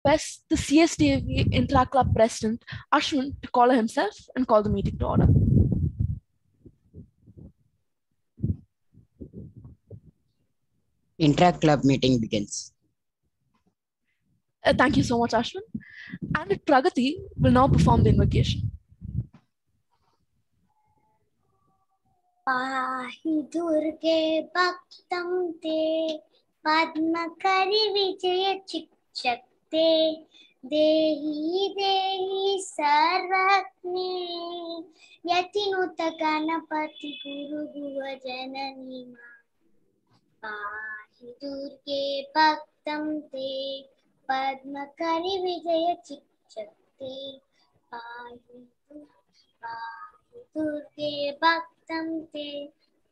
request the CSDAV Intra Club President, Ashwin, to call himself and call the meeting to order. Intra-club meeting begins. Thank you so much, Ashwin. And Pragati will now perform the invocation. पाहि दुर्गे भक्तं ते पद्मकरि विजय चिक्षक्ते देहि देहि सर्वज्ञे यतिनुत गणपति गुरु भुवजननी पाहि दुर्गे भक्तं ते पद्मकरि विजय चिक्षक्ते पाहि दुर्गे भक्तं ते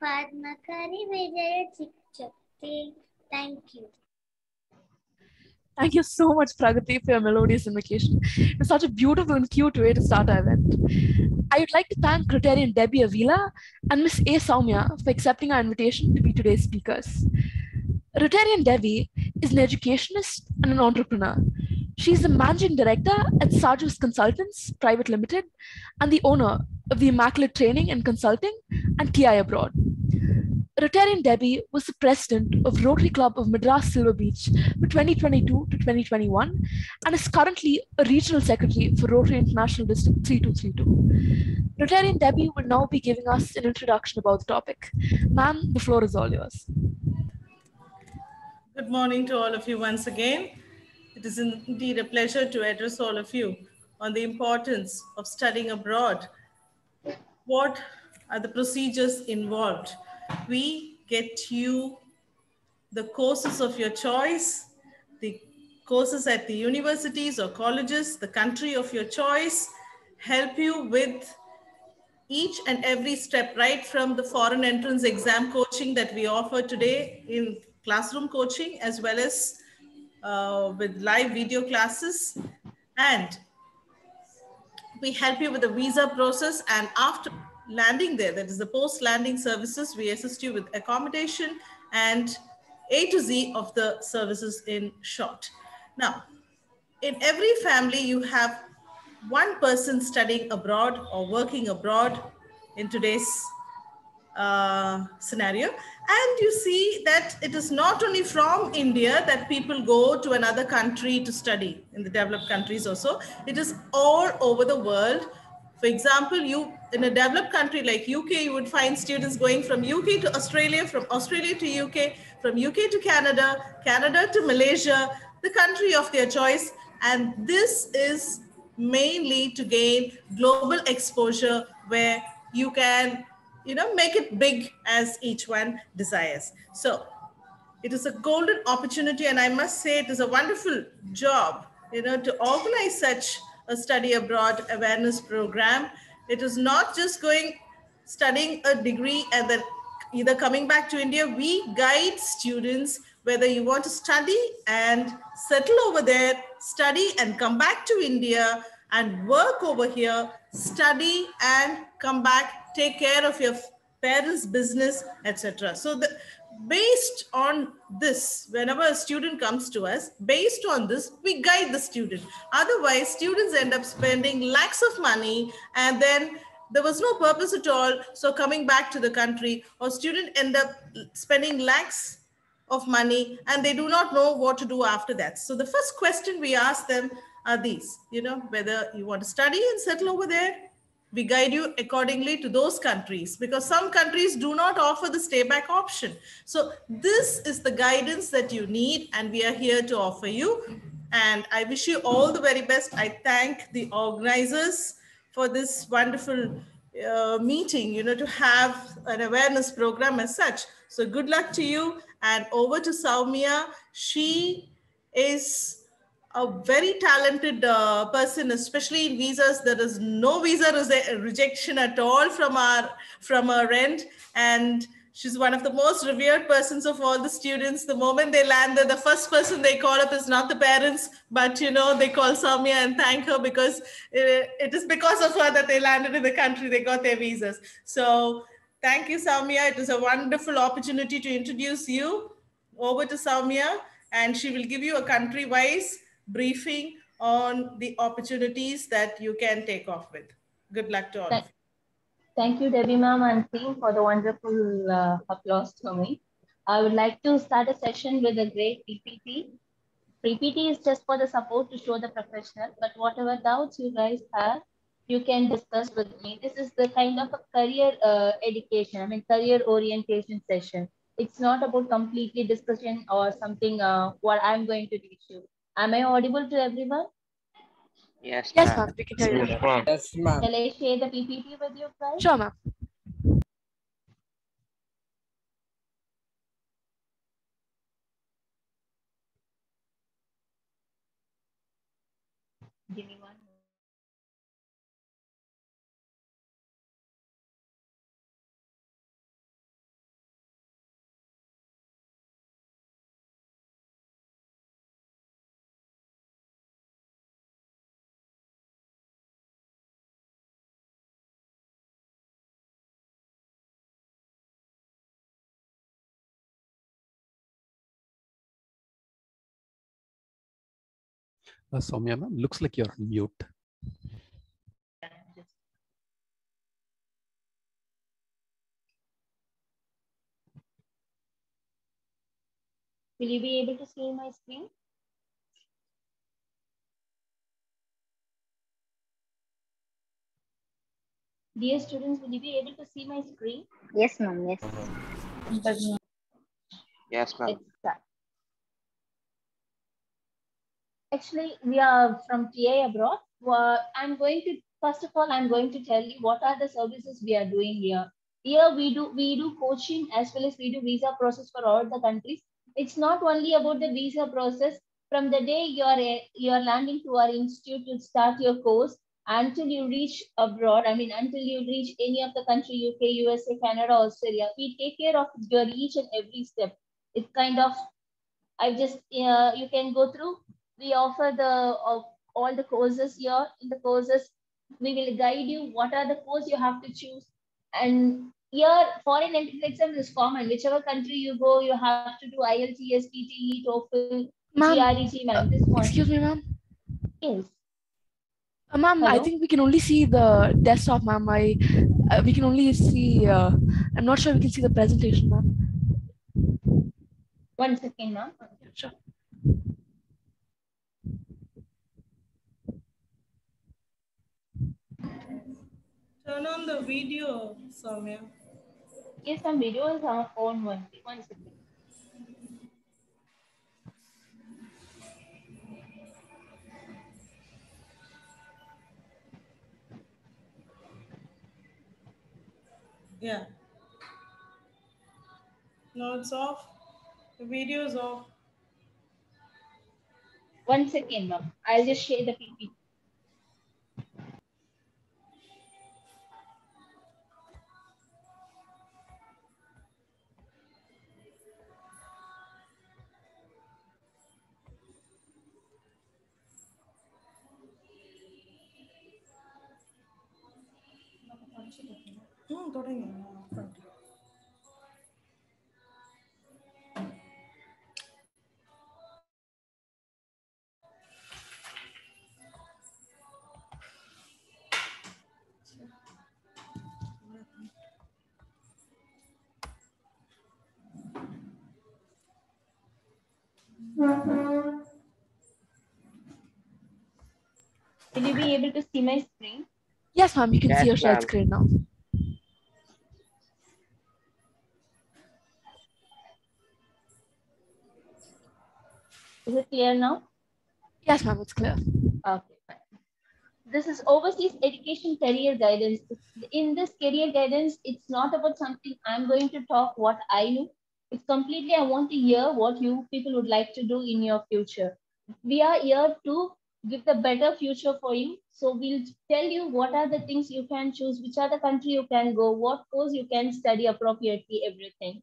पद्मकरि विजय चिक्षक्ते. Thank you. Thank you so much, Pragati, for your melodious invocation. It's such a beautiful and cute way to start our event. I would like to thank Rotarian Debbie Avila and Miss A. Soumya for accepting our invitation to be today's speakers. Rotarian Debbie is an educationist and an entrepreneur. She is the managing director at Sarjus Consultants Private Limited and the owner of the Immaculate Training and Consulting and TI Abroad. Rotarian Debbie was the president of Rotary Club of Madras Silver Beach for 2022 to 2021 and is currently a regional secretary for Rotary International District 3232. Rotarian Debbie will now be giving us an introduction about the topic. Ma'am, the floor is all yours. Good morning to all of you once again. It is indeed a pleasure to address all of you on the importance of studying abroad. What are the procedures involved? We get you the courses of your choice, the courses at the universities or colleges, the country of your choice, help you with each and every step, right from the foreign entrance exam coaching that we offer today in classroom coaching, as well as with live video classes. And we help you with the visa process, and after landing there, that is the post-landing services, we assist you with accommodation and A to Z of the services in short. Now, in every family, you have one person studying abroad or working abroad in today's scenario. And you see that it is not only from India that people go to another country to study, in the developed countries also. It is all over the world. For example, you in a developed country like UK, you would find students going from UK to Australia, from Australia to UK, from UK to Canada, Canada to Malaysia, the country of their choice. And this is mainly to gain global exposure where you can, make it big as each one desires. So it is a golden opportunity, and I must say it is a wonderful job, to organize such a study abroad awareness program. It is not just studying a degree and then either coming back to India. We guide students whether you want to study and settle over there, study and come back to India and work over here, study and come back, take care of your parents' business, etc. So based on this, whenever a student comes to us, based on this, we guide the student. Otherwise, students end up spending lakhs of money and then there was no purpose at all. So coming back to the country, or student end up spending lakhs of money and they do not know what to do after that. So the first question we ask them are these, whether you want to study and settle over there. We guide you accordingly to those countries, because some countries do not offer the stay back option. So this is the guidance that you need, and we are here to offer you. And I wish you all the very best. I thank the organizers for this wonderful meeting, to have an awareness program as such. So good luck to you, and over to Soumya. She is a very talented person, especially in visas. There is no visa rejection at all from our end. And she's one of the most revered persons of all the students. The moment they land there, the first person they call up is not the parents, but they call Soumya and thank her, because it is because of her that they landed in the country, they got their visas. So thank you, Soumya. It was a wonderful opportunity to introduce you. Over to Soumya, and she will give you a country-wise briefing on the opportunities that you can take off with. Good luck to all of you. Thank you, Debbie ma'am and team, for the wonderful applause for me. I would like to start a session with a great PPT. PPT is just for the support to show the professional, but whatever doubts you guys have, you can discuss with me. This is the kind of a career education, career orientation session. It's not about completely discussion or something what I'm going to teach you. Am I audible to everyone? Yes, Yes, ma'am. ma'am. We can hear you. Yes, ma'am. Yes, ma'am. Shall I share the PPT with you guys? Sure, ma'am. Give me one. Soumya ma'am, looks like you're on mute. Will you be able to see my screen? Dear students, will you be able to see my screen? Yes, ma'am. Yes. Yes, ma'am. Let's start. Actually, we are from TA abroad. I'm going to, first of all, I'm going to tell you what are the services we are doing here. Here we do coaching as well as we do visa process for all the countries. It's not only about the visa process. From the day you are landing to our institute to start your course until you reach abroad, until you reach any of the country, UK, USA, Canada, Australia, we take care of your each and every step. It's kind of, you can go through. We offer all the courses here. In the courses, we will guide you what are the course you have to choose. And here, foreign entrance exam is common. Whichever country you go, you have to do IELTS, PTE, TOEFL, Ma'am, GRE, ma'am. This one. excuse me, ma'am. Yes. Ma'am, I Hello? think we can only see the desktop, ma'am. We can only see. I'm not sure we can see the presentation, ma'am. 1 second, ma'am. Yeah, sure. Turn on the video, Soumya. Yes, some video is on 1 second. Yeah. No, it's off. The video is off. 1 second, ma'am. I'll just share the PPT. തുടങ്ങി. Will you be able to see my screen? Yes, ma'am. You can see Yes, your shared ma'am. screen now. Is it clear now? Yes, ma'am. It's clear. Okay, fine. This is overseas education career guidance. In this career guidance, it's not about something I'm going to talk what I know. It's completely, I want to hear what you people would like to do in your future. We are here to give the better future for you. So we'll tell you what are the things you can choose, which are the country you can go, what course you can study appropriately, everything.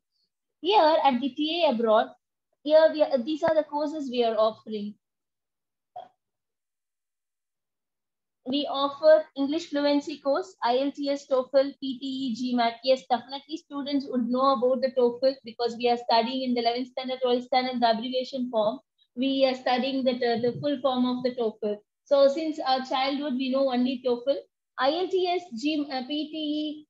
Here at the TA abroad, these are the courses we are offering. We offer English fluency course, IELTS, TOEFL, PTE, GMAT. Yes, definitely students would know about the TOEFL because we are studying in the 11th standard, 12th standard, the abbreviation form. we are studying the full form of the TOEFL. So since our childhood, we know only TOEFL. IELTS, PTE,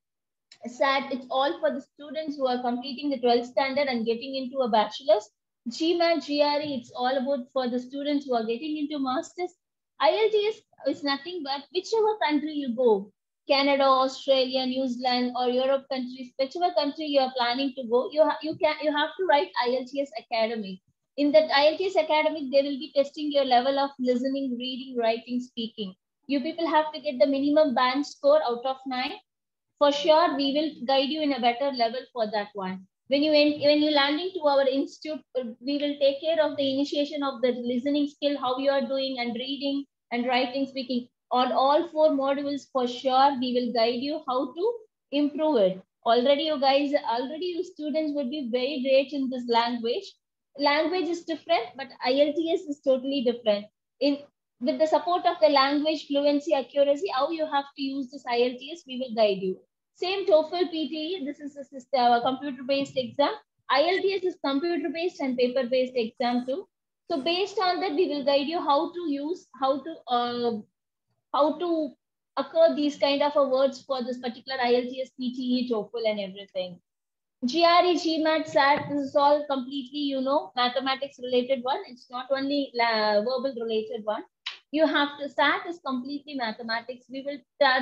SAT, it's all for the students who are completing the 12th standard and getting into a bachelor's. GMAT, GRE, it's all about for the students who are getting into masters. IELTS is nothing but whichever country you go, Canada, Australia, New Zealand, or Europe countries, whichever country you are planning to go, you have to write IELTS academic. In that IELTS academic, they will be testing your level of listening, reading, writing, speaking. You people have to get the minimum band score out of 9. For sure, we will guide you in a better level for that one. When you landing to our institute, we will take care of the initiation of the listening skill, how you are doing, and reading and writing, speaking. On all 4 modules, for sure, we will guide you how to improve it. Already you students would be very great in this language. Language is different, but IELTS is totally different. With the support of the language fluency, accuracy, how you have to use this IELTS, we will guide you. Same TOEFL, PTE, this is a computer-based exam. IELTS is computer-based and paper-based exam too. So based on that, we will guide you how to use, how to occur these kind of words for this particular IELTS, PTE, TOEFL, and everything. GRE, GMAT, SAT, this is all completely, mathematics related one. It's not only verbal related one. You have to, SAT is completely mathematics. We will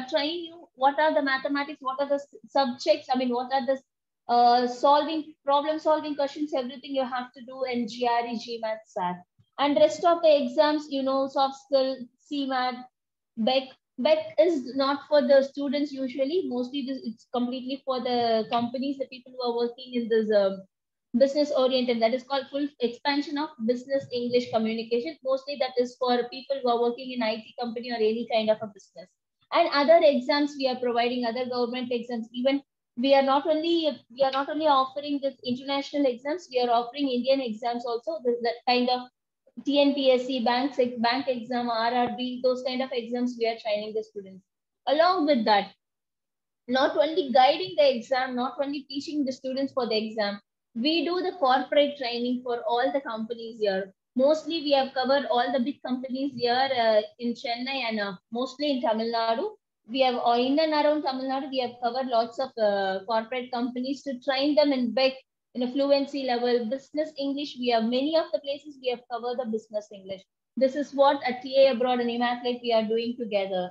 train you what are the mathematics, what are the subjects, what are the problem solving questions, everything you have to do in GRE, GMAT, SAT. And rest of the exams, soft skill, CMAT, BEC. BEC is not for the students usually. Mostly it's completely for the companies, the people who are working in this business oriented. That is called full expansion of business English communication. Mostly that is for people who are working in IT company or any kind of a business. And other exams we are providing, other government exams. Even we are not only offering this international exams, we are offering Indian exams also. That kind of TNPSC, bank exam, RRB, those kind of exams we are training the students. Along with that, not only guiding the exam, not only teaching the students for the exam, we do the corporate training for all the companies here. Mostly we have covered all the big companies here in Chennai and mostly in Tamil Nadu. We have in and around Tamil Nadu, we have covered lots of corporate companies to train them in BEC, in a fluency level. Business English, we have many of the places we have covered the business English. This is what at TA Abroad and Immaculate we are doing together.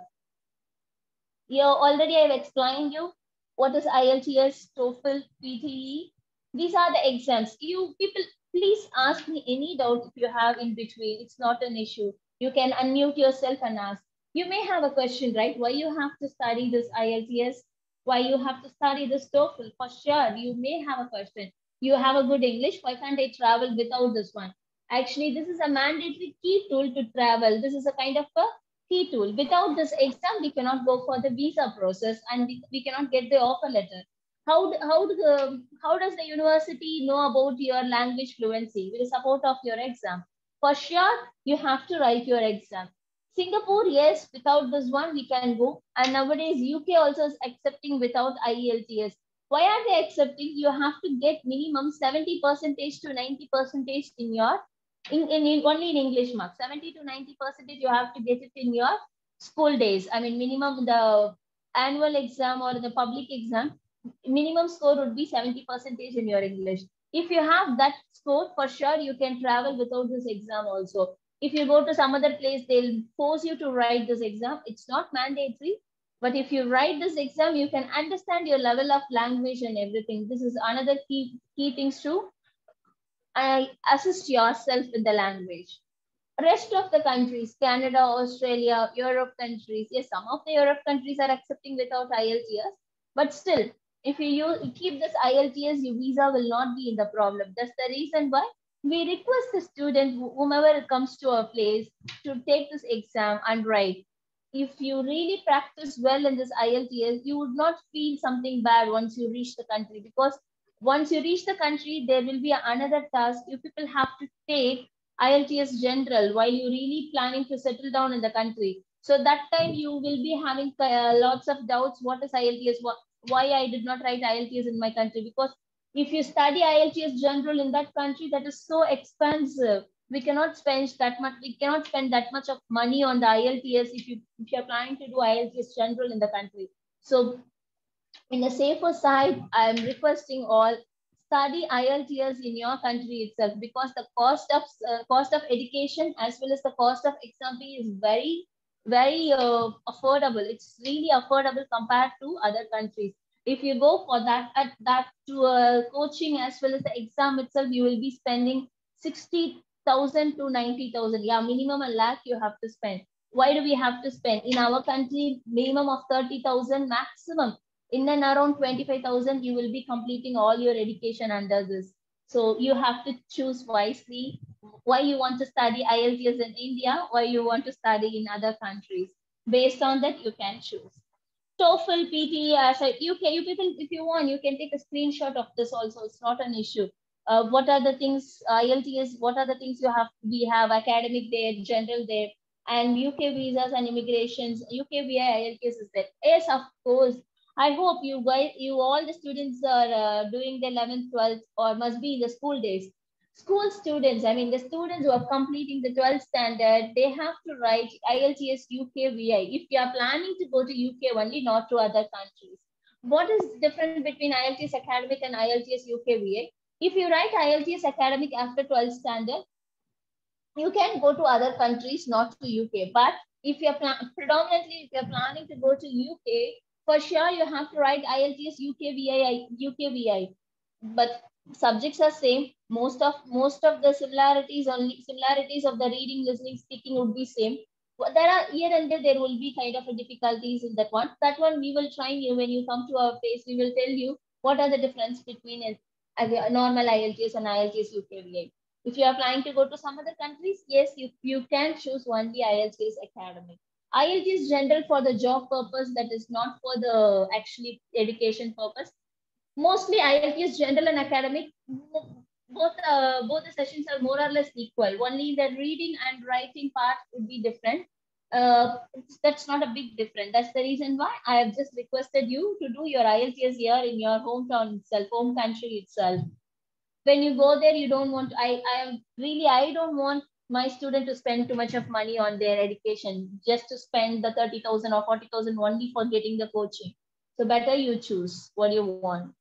Here already I've explained you what is IELTS, TOEFL, PTE. These are the exams. You people, please ask me any doubt if you have in between. It's not an issue. You can unmute yourself and ask. You may have a question, right? Why you have to study this IELTS? Why you have to study this TOEFL? For sure, you may have a question. You have a good English. Why can't I travel without this one? Actually, this is a mandatory key tool to travel. This is a kind of a key tool. Without this exam, we cannot go for the visa process and we cannot get the offer letter. How does the university know about your language fluency? With the support of your exam. For sure, you have to write your exam. Singapore, yes, without this one, we can go. And nowadays, UK also is accepting without IELTS. Why are they accepting? You have to get minimum 70% to 90% in your, only in English marks. 70 to 90% you have to get it in your school days. Minimum the annual exam or the public exam, minimum score would be 70% in your English. If you have that score, for sure, you can travel without this exam also. If you go to some other place, they'll force you to write this exam. It's not mandatory, but if you write this exam, you can understand your level of language and everything. This is another key things to assist yourself with the language. Rest of the countries, Canada, Australia, Europe countries, yes, some of the Europe countries are accepting without IELTS, but still, if you keep this IELTS, your visa will not be in the problem. That's the reason why we request the student, whomever comes to our place, to take this exam and write. If you really practice well in this IELTS, you would not feel something bad once you reach the country, because once you reach the country, there will be another task. You people have to take IELTS general while you're really planning to settle down in the country. So that time you will be having lots of doubts. What is IELTS? Why I did not write IELTS in my country? Because if you study IELTS general in that country, that is so expensive. We cannot spend that much. We cannot spend that much of money on the IELTS if you're planning to do IELTS general in the country. So in a safer side, I am requesting all study IELTS in your country itself, because the cost of education as well as the cost of exam fee is very affordable. It's really affordable compared to other countries. If you go for that to coaching as well as the exam itself, you will be spending 60,000 to 90,000. Yeah, minimum a lakh you have to spend. Why do we have to spend? In our country, minimum of 30,000, maximum in and around 25,000, you will be completing all your education under this. So you have to choose wisely why you want to study IELTS in India, why you want to study in other countries. Based on that, you can choose. TOEFL, PTE, you people, if you want, you can take a screenshot of this also. It's not an issue. What are the things, IELTS, what are the things we have academic there, general there, and UK visas and immigrations, UK VI IELTS is there. Yes, of course. I hope you guys, all the students are doing the 11th, 12th, or must be in the school days. School students, I mean, the students who are completing the 12th standard, they have to write IELTS UK VI if you are planning to go to UK only, not to other countries. What is different between IELTS academic and IELTS UK VI? If you write IELTS academic after 12th standard, you can go to other countries, not to UK. But if you're predominantly, if you're planning to go to UK, for sure you have to write IELTS UK VI. But subjects are same. Most of the similarities of the reading, listening, speaking would be same. But there are here and there will be kind of a difficulties in that one. That one we will train you when you come to our place. We will tell you what are the difference between a normal IELTS and IELTS UK VI. If you are planning to go to some other countries, yes, you can choose only IELTS academic. IELTS general for the job purpose, that is not for the actually education purpose. Mostly IELTS general and academic, both the sessions are more or less equal. Only the reading and writing part would be different. That's not a big difference. That's the reason why I have just requested you to do your IELTS here in your hometown itself, home country itself. When you go there, you don't want, I don't want my student to spend too much of money on their education, just to spend the 30,000 or 40,000 only for getting the coaching. So better you choose what you want.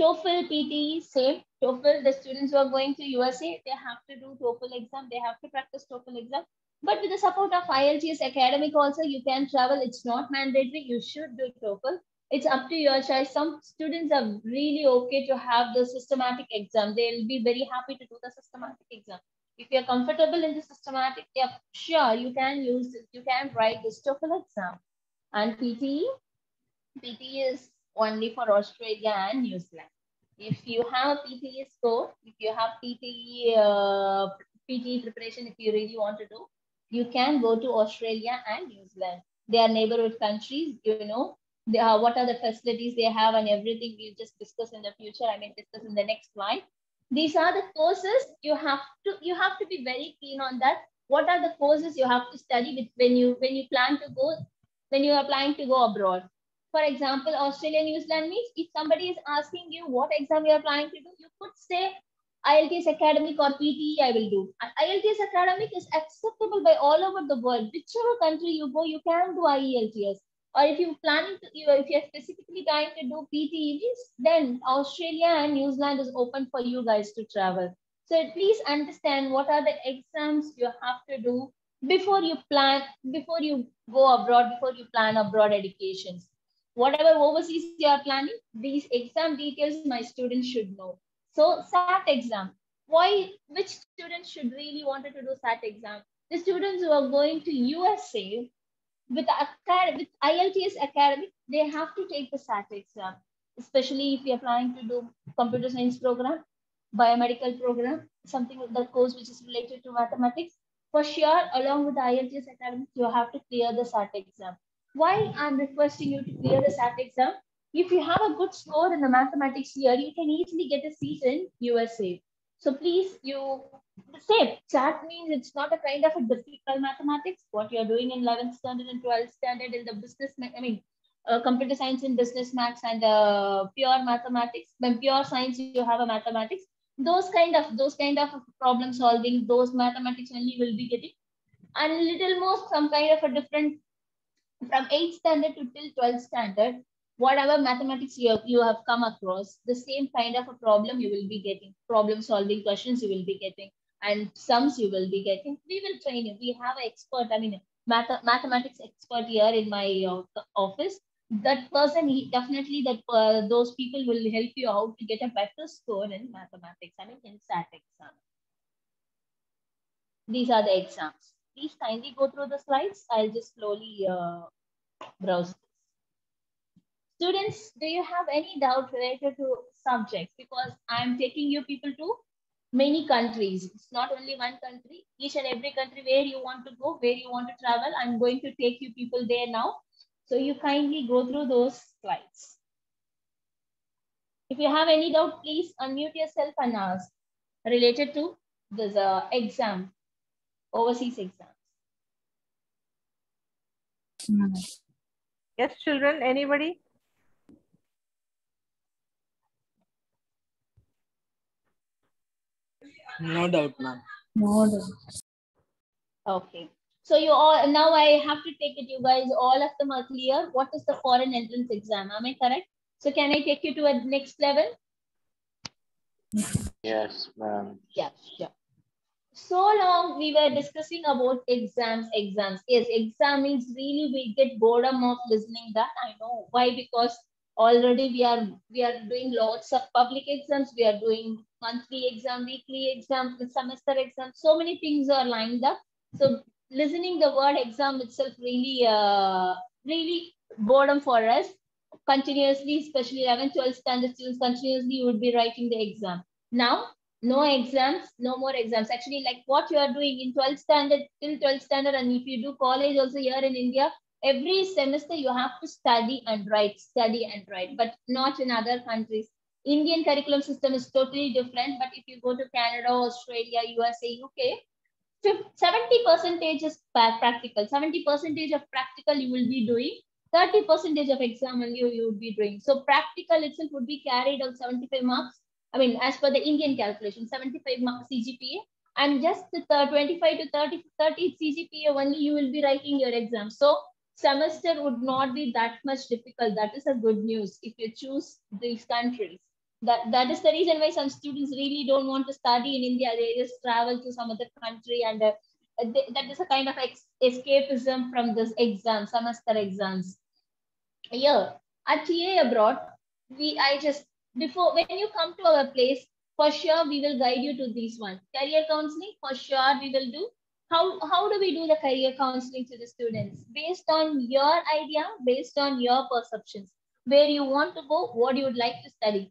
TOEFL, PTE, same. TOEFL, the students who are going to USA, they have to do TOEFL exam. They have to practice TOEFL exam. But with the support of IELTS academic also, you can travel. It's not mandatory. You should do TOEFL. It's up to your choice. Some students are really okay to have the systematic exam. They'll be very happy to do the systematic exam. If you're comfortable in the systematic, yeah, sure, you can use it. You can write this TOEFL exam. And PTE is only for Australia and New Zealand. If you have a PTE score, if you have PTE preparation, if you really want to do, you can go to Australia and New Zealand. They are neighborhood countries, you know. What are the facilities they have and everything we'll just discuss in the future. I mean, discuss in the next slide. These are the courses you have to be very keen on that. What are the courses you have to study with when you plan to go, when you are planning to go abroad? For example, Australia, New Zealand means if somebody is asking you what exam you are planning to do, you could say IELTS academic or PTE I will do. IELTS academic is acceptable by all over the world. Whichever country you go, you can do IELTS. Or if you're planning to, if you're specifically trying to do PTE, then Australia and New Zealand is open for you guys to travel. So please understand what are the exams you have to do before you go abroad, before you plan abroad educations. Whatever overseas you are planning, these exam details my students should know. So SAT exam, which students should really wanted to do SAT exam? The students who are going to USA with IELTS academic, they have to take the SAT exam, especially if you're planning to do computer science program, biomedical program, something like the course which is related to mathematics. For sure, along with the IELTS academic, you have to clear the SAT exam. Why I'm requesting you to clear the SAT exam? If you have a good score in the mathematics here, you can easily get a seat in USA. So please, same. SAT means it's not a kind of a difficult mathematics. What you're doing in 11th standard and 12th standard in the business, computer science and business maths and pure mathematics. When pure science, you have a mathematics. Those kind of problem solving, those mathematics only will be getting, and little more some kind of a different from 8th standard to till 12th standard, whatever mathematics you have come across, the same kind of a problem you will be getting, problem solving questions you will be getting, and sums you will be getting. We will train you. We have an expert, I mean, mathematics expert here in my office. That person, he definitely, that those people will help you out to get a better score in mathematics, I mean, in SAT exam. These are the exams. Please kindly go through the slides. I'll just slowly browse. Students, do you have any doubt related to subjects? Because I'm taking you people to many countries. It's not only one country. Each and every country where you want to go, where you want to travel, I'm going to take you people there now. So you kindly go through those slides. If you have any doubt, please unmute yourself and ask related to this exam, overseas exams. Yes, children, anybody? No doubt, ma'am. No doubt. Okay. So you all, now I have to take it, you guys, all of them are clear. What is the foreign entrance exam? Am I correct? So can I take you to a next level? Yes, ma'am. Yeah, sure. So long we were discussing about exams. Yes, exam means really we get boredom of listening that. I know why, because already we are doing lots of public exams. We are doing monthly exam, weekly exam, semester exam. So many things are lined up. So listening the word exam itself really really boredom for us. Continuously, especially 11th, 12th standard students, continuously you would be writing the exam. Now no exams, no more exams. Actually, like what you are doing in 12th standard till 12th standard, and if you do college also here in India, every semester you have to study and write, but not in other countries. Indian curriculum system is totally different, but if you go to Canada, Australia, USA, UK, 70% is practical, 70% of practical you will be doing, 30% of exam only you would be doing. So practical itself would be carried on 75 marks. I mean, as per the Indian calculation, 75 marks CGPA, and just the 25 to 30 CGPA only you will be writing your exam. So semester would not be that much difficult. That is a good news if you choose these countries. That is the reason why some students really don't want to study in India. They just travel to some other country, and that is a kind of escapism from this exam, semester exams. Here at TA abroad, before when you come to our place, for sure we will guide you to this one. Career counseling, for sure we will do. How do we do the career counseling to the students? Based on your idea, based on your perceptions, where you want to go, what you would like to study.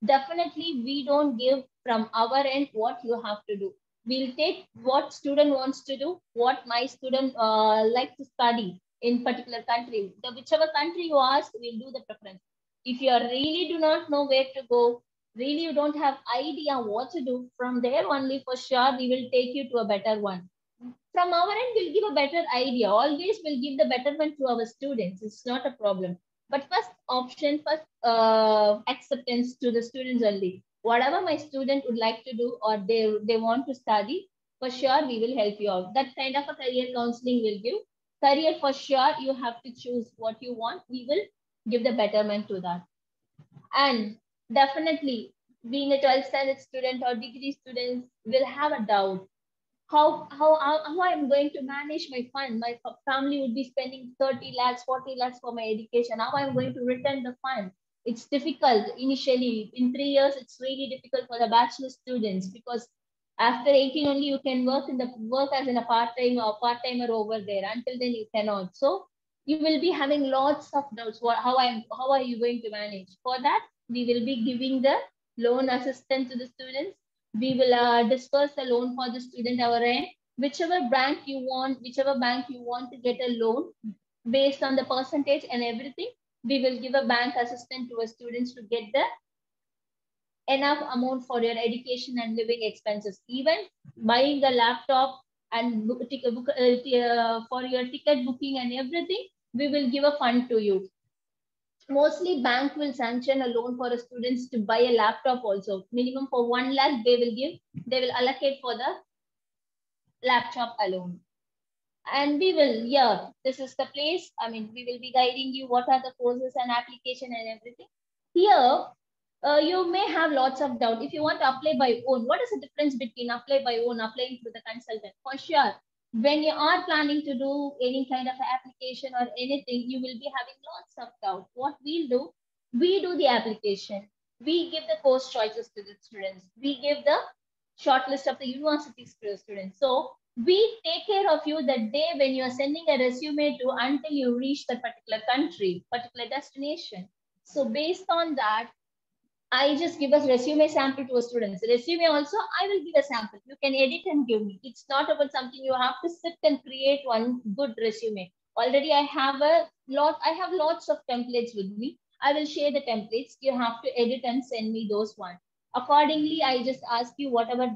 Definitely, we don't give from our end what you have to do. We'll take what student wants to do, what my student like to study in particular country. Whichever country you ask, we'll do the preference. If you really do not know where to go, really you don't have idea what to do, from there only for sure we will take you to a better one. From our end, we'll give a better idea. Always we'll give the betterment to our students. It's not a problem. But first option, first acceptance to the students only. Whatever my student would like to do or they want to study, for sure we will help you out. That kind of a career counseling will give. Career, for sure you have to choose what you want. We will give the betterment to that. And definitely, being a 12th standard student or degree students will have a doubt. How I'm going to manage my fund. My family would be spending 30 lakhs, 40 lakhs for my education. How I'm going to return the fund. It's difficult initially. In 3 years, it's really difficult for the bachelor students, because after 18 only you can work as in a part-timer over there. Until then you cannot. So you will be having lots of doubts. How are you going to manage? For that, we will be giving the loan assistance to the students. We will disperse the loan for the student our end. Whichever bank you want to get a loan based on the percentage and everything, we will give a bank assistance to our students to get the enough amount for your education and living expenses. Even buying the laptop and for your ticket booking and everything, we will give a fund to you. Mostly bank will sanction a loan for a students to buy a laptop also. Minimum for 1 lakh they will allocate for the laptop alone. And we will, yeah, this is the place. I mean, we will be guiding you what are the courses and application and everything. Here, you may have lots of doubt. If you want to apply by own, what is the difference between apply by own, applying through the consultant? For sure, when you are planning to do any kind of application or anything, you will be having lots of doubt. What we'll do, we do the application. We give the course choices to the students. We give the short list of the universities to the students. So we take care of you the day when you are sending a resume to until you reach that particular country, particular destination. So based on that, I just give a resume sample to a student. Resume also, I will give a sample. You can edit and give me. It's not about something you have to sit and create one good resume. Already I have lots of templates with me. I will share the templates. You have to edit and send me those ones. Accordingly, I just ask you whatever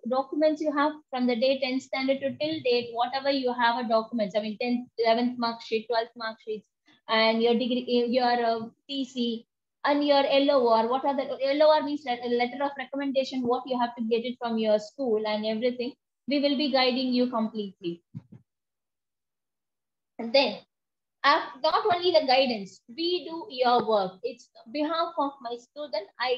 documents you have from the day 10th standard to till date, whatever you have a documents. I mean, 10th, 11th mark sheet, 12th mark sheets, and your degree, your TC, and your LOR. What are the LOR means a letter of recommendation, what you have to get it from your school and everything. We will be guiding you completely. And then not only the guidance, we do your work. It's behalf of my student, I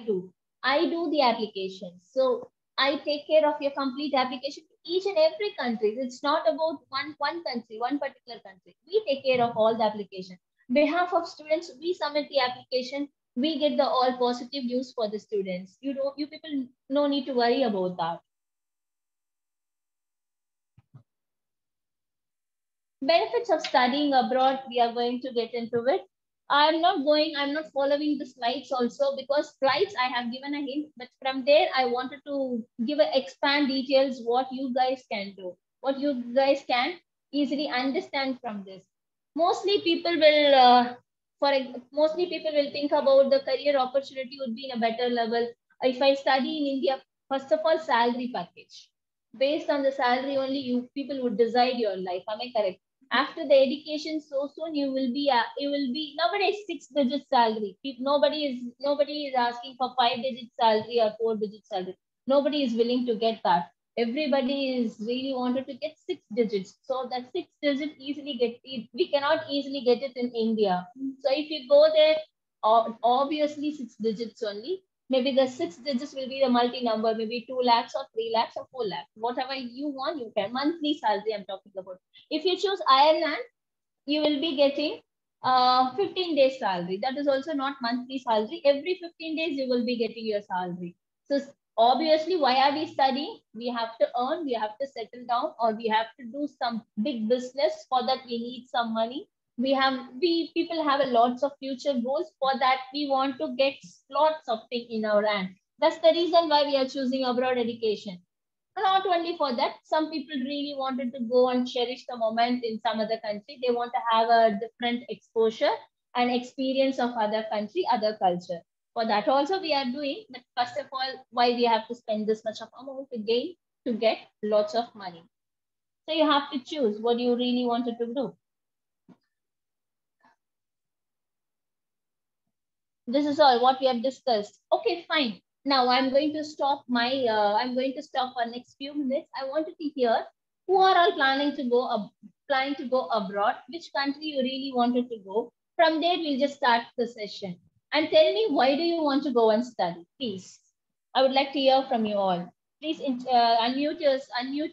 do the application. So I take care of your complete application to each and every country. It's not about one country, one particular country. We take care of all the application. Behalf of students, we submit the application. We get the all positive news for the students. You people no need to worry about that. Benefits of studying abroad, we are going to get into it. I'm not following the slides also, because slides I have given a hint, but from there I wanted to expand details what you guys can do, what you guys can easily understand from this. Mostly people will think about the career opportunity would be in a better level. If I study in India, first of all, salary package. Based on the salary only, people would decide your life. Am I correct? After the education, so soon you will be nowadays 6-digit salary. Nobody is asking for 5-digit salary or 4-digit salary. Nobody is willing to get that. Everybody is really wanted to get 6 digits. So that 6 digit we cannot easily get it in India. So if you go there, obviously 6 digits only. Maybe the 6 digits will be the multi number, maybe 2 lakhs or 3 lakhs or 4 lakhs. Whatever you want, you can. Monthly salary I'm talking about. If you choose Ireland, you will be getting 15 days salary. That is also not monthly salary. Every 15 days, you will be getting your salary. So obviously, why are we studying? We have to earn, we have to settle down, or we have to do some big business. For that, we need some money. People have a lots of future goals. For that, we want to get lots of things in our hand. That's the reason why we are choosing abroad education. Not only for that, some people really wanted to go and cherish the moment in some other country. They want to have a different exposure and experience of other country, other culture. For that also we are doing, but first of all, why we have to spend this much of amount to get lots of money. So you have to choose what you really wanted to do. This is all what we have discussed. Okay, fine. Now I'm going to stop for next few minutes. I wanted to hear who are all planning to go abroad, which country you really wanted to go. From there, we'll just start the session. And tell me, why do you want to go and study? Please. I would like to hear from you all. Please unmute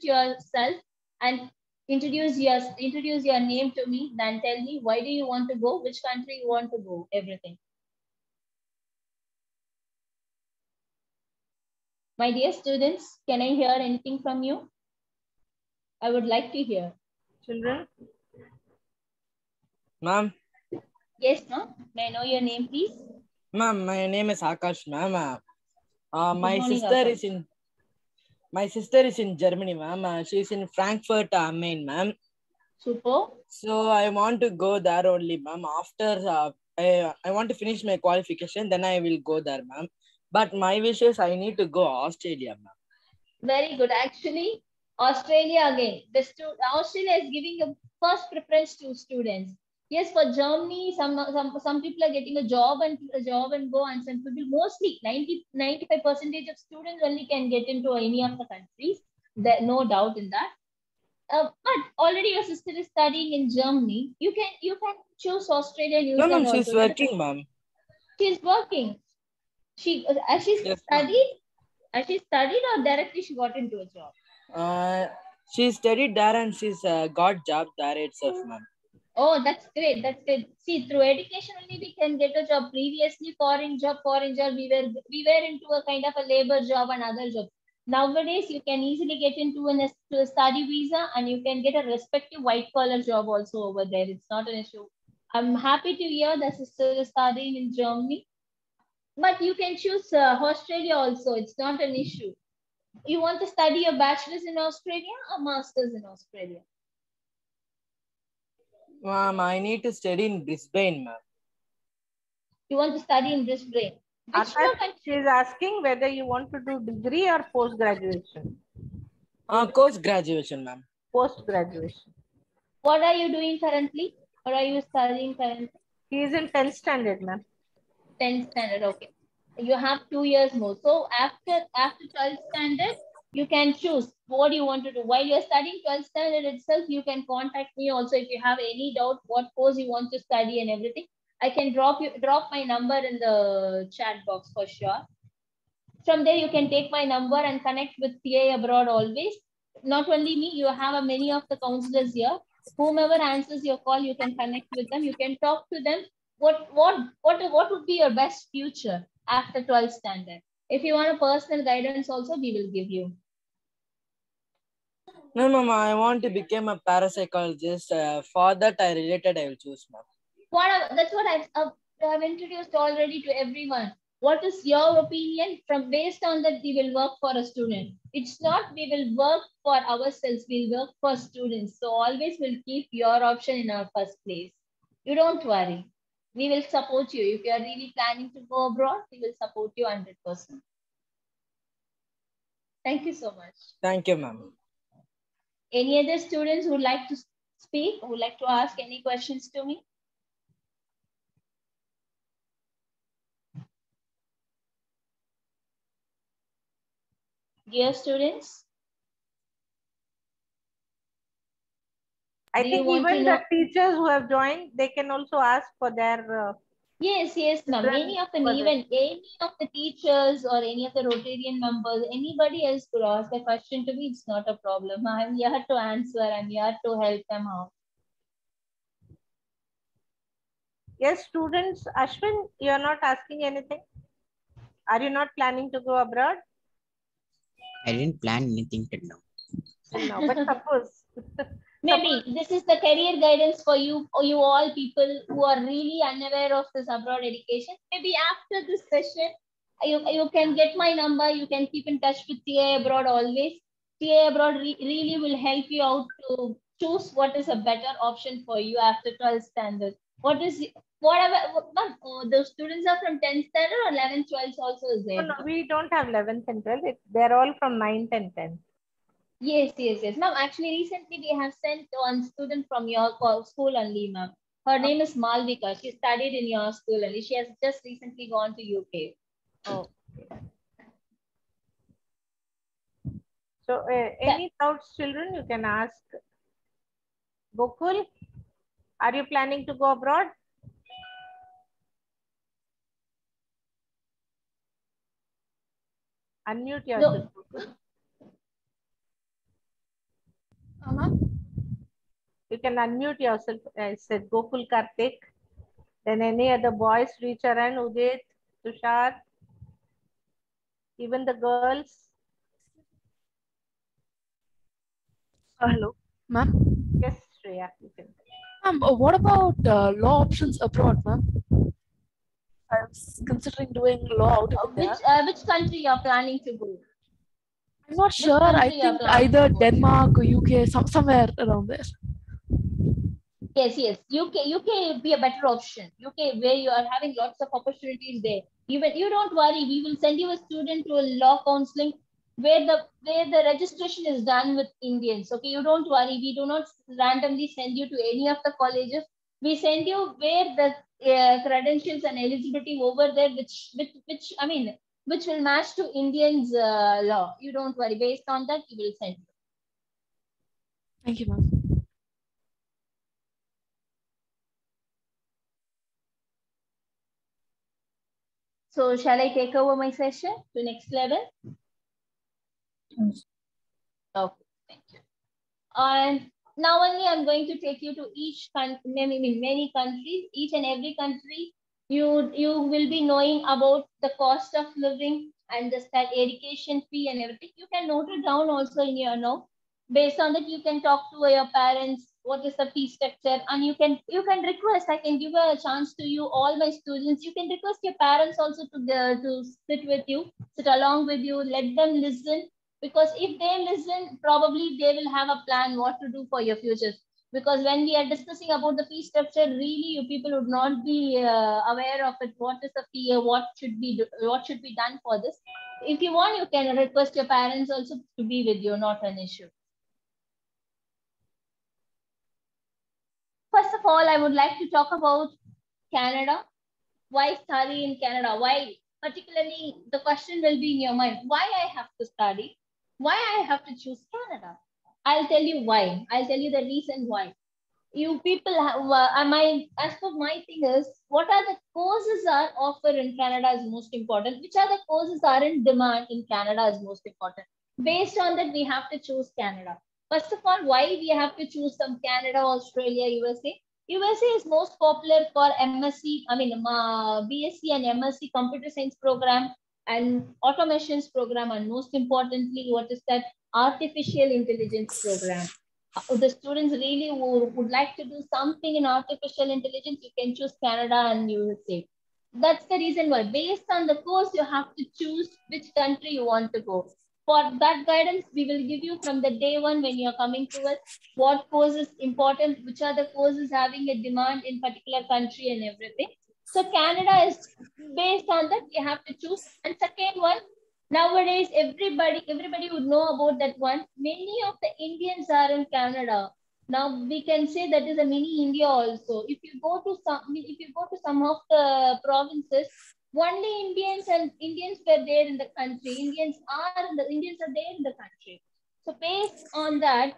yourself and introduce your name to me. Then tell me, why do you want to go? Which country you want to go? Everything. My dear students, can I hear anything from you? I would like to hear. Children? Ma'am? Yes, ma'am. May I know your name, please? Ma'am, my name is Akash, ma'am. My sister is in Germany, ma'am. She's in Frankfurt am Main, ma'am. Super. So I want to go there only, ma'am. After I want to finish my qualification, then I will go there, ma'am. But my wish is I need to go Australia, ma'am. Very good. Actually, Australia again. Australia is giving a first preference to students. Yes, for Germany, some people are getting a job and go, and some people, mostly 95% of students only can get into any of the countries. There, no doubt in that. But already your sister is studying in Germany. You can choose Australia, New No, Zealand ma'am, she's also. working, ma'am. She's working. She as she Yes, ma'am. studied, or directly she got into a job. She studied there and she's got job there itself, ma'am. Oh, that's great. That's great. See, through education only we can get a job. Previously, foreign job, we were into a kind of a labor job and other job. Nowadays, you can easily get into to a study visa, and you can get a respective white collar job also over there. It's not an issue. I'm happy to hear the sister is studying in Germany, but you can choose Australia also. It's not an issue. You want to study a bachelor's in Australia or master's in Australia? Ma'am, I need to study in Brisbane, ma'am. You want to study in Brisbane? She's asking whether you want to do degree or post graduation. Course graduation, ma'am. Post graduation. What are you doing currently? Or are you studying currently? He is in 10th standard, ma'am. 10th standard, okay. You have 2 years more. So after 12th standard, you can choose what you want to do. While you're studying 12th standard itself, you can contact me also if you have any doubt what course you want to study and everything. I can drop my number in the chat box for sure. From there, you can take my number and connect with TA Abroad always. Not only me, you have many of the counselors here. Whomever answers your call, you can connect with them. You can talk to them. What would be your best future after 12th standard? If you want a personal guidance also, we will give you. No, ma'am, I want to become a parapsychologist. For that, I will choose, ma'am. That's what I've introduced already to everyone. What is your opinion? Based on that, we will work for a student. It's not we will work for ourselves, we'll work for students. So always we'll keep your option in our first place. You don't worry. We will support you. If you are really planning to go abroad, we will support you 100%. Thank you so much. Thank you, ma'am. Any other students who would like to speak, who would like to ask any questions to me? Dear students, I think even the teachers who have joined, they can also ask for their. Yes, ma'am. Any of the teachers or any of the Rotarian members, anybody else could ask a question to me. It's not a problem. I'm here to answer. I'm here to help them out. Yes, students. Ashwin, you are not asking anything. Are you not planning to go abroad? I didn't plan anything till now. No, but suppose. Maybe this is the career guidance for you, or you all people who are really unaware of this abroad education. Maybe after this session, you can get my number. You can keep in touch with TA Abroad always. TA Abroad really will help you out to choose what is a better option for you after 12th standard. The students are from 10th standard or 11th, 12th also is there? No, we don't have 11th and 12th. They're all from 9th and 10th. Yes. Ma'am, actually recently we have sent one student from your school only, ma'am. Her name is Malvika. She studied in your school only. She has just recently gone to UK. Oh. So any doubts, children, you can ask. Gokul, are you planning to go abroad? Unmute yourself. No. You can unmute yourself. I said Gokul Karthik. Then any other boys, Richaran, Udit, Tushar, even the girls. Hello, ma'am. Yes, Shreya. Ma'am, what about law options abroad, ma'am? I was considering doing law out of India. Which country you are planning to go? I'm not sure. I think either Denmark or UK, somewhere around there. Yes. UK will be a better option. UK, where you are having lots of opportunities there. Even you don't worry. We will send you a student to a law counseling where the registration is done with Indians. Okay, you don't worry. We do not randomly send you to any of the colleges. We send you where the credentials and eligibility over there, which I mean, which will match to Indians' law. You don't worry. Based on that, we will send you. Thank you, ma'am. So shall I take over my session to next level? Okay, thank you. And now only I'm going to take you to each country, many countries, each and every country. You will be knowing about the cost of living and the education fee and everything. You can note it down also in your note. Based on that, you can talk to your parents. What is the fee structure? And you can request. I can give a chance to you, all my students. You can request your parents also to sit with you, sit along with you. Let them listen, because if they listen, probably they will have a plan what to do for your futures. Because when we are discussing about the fee structure, really you people would not be aware of it. What is the fee? What should be done for this? If you want, you can request your parents also to be with you. Not an issue. First of all, I would like to talk about Canada. Why study in Canada? Why? Particularly, the question will be in your mind. Why I have to study? Why I have to choose Canada? I'll tell you why. I'll tell you the reason why. You people have, as for my thing is, what are the courses are offered in Canada is most important. Which are the courses are in demand in Canada is most important. Based on that, we have to choose Canada. First of all, why we have to choose some Canada, Australia, USA? USA is most popular for MSc, BSc and MSc computer science program and automations program, and most importantly, what is that? Artificial intelligence program. The students really would like to do something in artificial intelligence, you can choose Canada and USA. That's the reason why. Based on the course, you have to choose which country you want to go. For that guidance, we will give you from the day one when you're coming to us, what course is important, which are the courses having a demand in particular country and everything. So Canada is based on that, you have to choose. And second one, nowadays, everybody would know about that one. Many of the Indians are in Canada. Now we can say that is a mini India also. If you go to some of the provinces, only Indians were there in the country. Indians are there in the country. So based on that,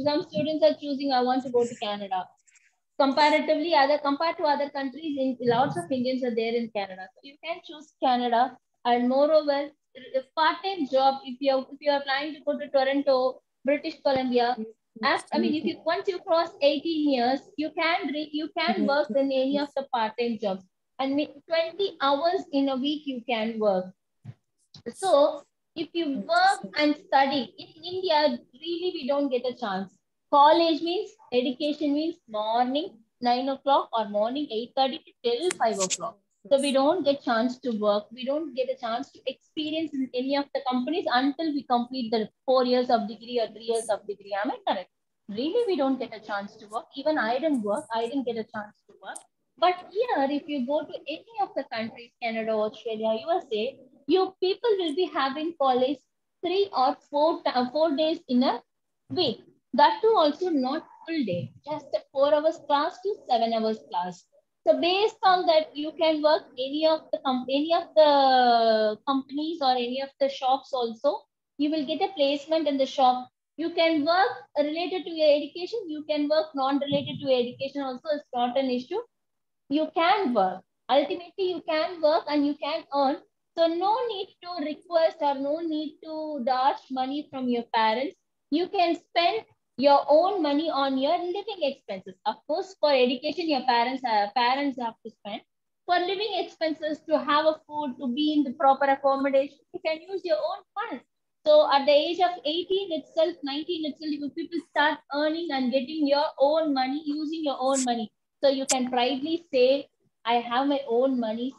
some students are choosing, I want to go to Canada. Comparatively, compared to other countries, lots of Indians are there in Canada. So you can choose Canada. And moreover, a part-time job, if you are planning to go to Toronto, British Columbia, if you once you cross 18 years, you can work in any of the part-time jobs. And 20 hours in a week you can work. So if you work and study in India, really we don't get a chance. College means, education means morning 9 o'clock or morning 8:30 till 5 o'clock. So we don't get chance to work. We don't get a chance to experience in any of the companies until we complete the 4 years of degree or 3 years of degree. Am I correct? Really, we don't get a chance to work. Even I didn't work. I didn't get a chance to work. But here, if you go to any of the countries, Canada, Australia, USA, you people will be having college 3 or 4 days in a week. That too also not full day, just a 4 hours class to 7 hours class. So based on that, you can work any of the companies or any of the shops also. You will get a placement in the shop. You can work related to your education. You can work non-related to your education also. It's not an issue. You can work. Ultimately, you can work and you can earn. So no need to request or no need to dash money from your parents. You can spend your own money on your living expenses. Of course, for education, your parents have to spend. For living expenses, to have a food, to be in the proper accommodation, you can use your own funds. So at the age of 18 itself, 19 itself, you people start earning and getting your own money, using your own money. So you can proudly say, I have my own money.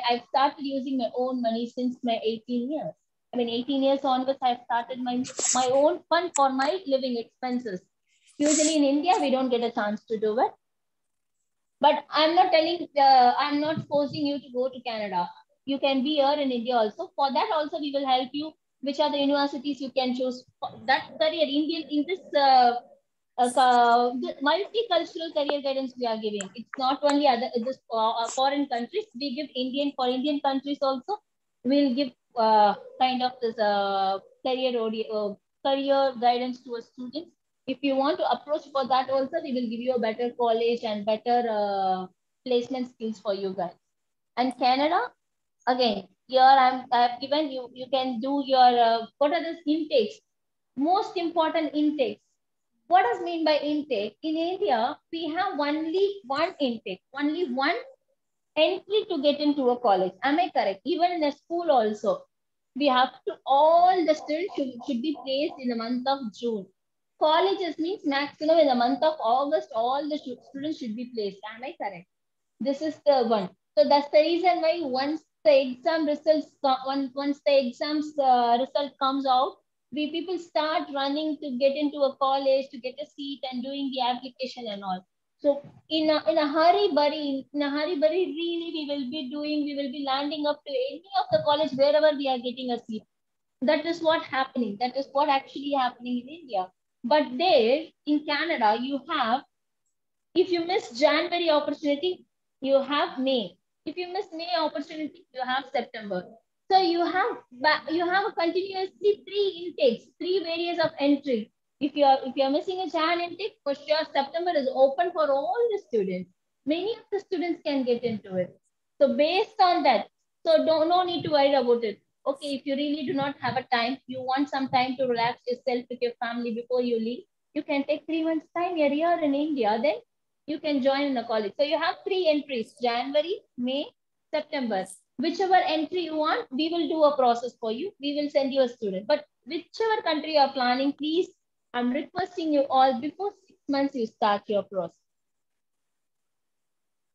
I've started using my own money since my 18 years. 18 years onwards, I've started my own fund for my living expenses. Usually in India, we don't get a chance to do it. But I'm not forcing you to go to Canada. You can be here in India also. For that also, we will help you. Which are the universities you can choose? That career, in this the multicultural career guidance we are giving. It's not only other this foreign countries. We give for Indian countries also. We'll give kind of this career guidance to a student. If you want to approach for that also, we will give you a better college and better placement skills for you guys. And Canada, again, here I've given you. You can do your what are the intakes? Most important intakes. What does mean by intake? In India, we have only one intake, only one entry to get into a college. Am I correct? Even in a school also, we have to, all the students should be placed in the month of June. Colleges means maximum in the month of August, all the students should be placed. Am I correct? This is the one. So that's the reason why once the exam results, once the exams result comes out, we people start running to get into a college, to get a seat and doing the application and all. So in a hurry, really we will be landing up to any of the college wherever we are getting a seat. That is what happening. That is what actually happening in India. But there in Canada, you have, if you miss January opportunity, you have May. If you miss May opportunity, you have September. So you have continuously 3 intakes, 3 various of entry. If you are missing a Jan intake, for sure September is open for all the students. Many of the students can get into it. So based on that, so no need to worry about it. Okay, if you really do not have a time, you want some time to relax yourself with your family before you leave, you can take 3 months time. You're here in India, then you can join in a college. So you have 3 entries, January, May, September. Whichever entry you want, we will do a process for you. We will send you a student. But whichever country you are planning, please, I'm requesting you all before 6 months you start your process.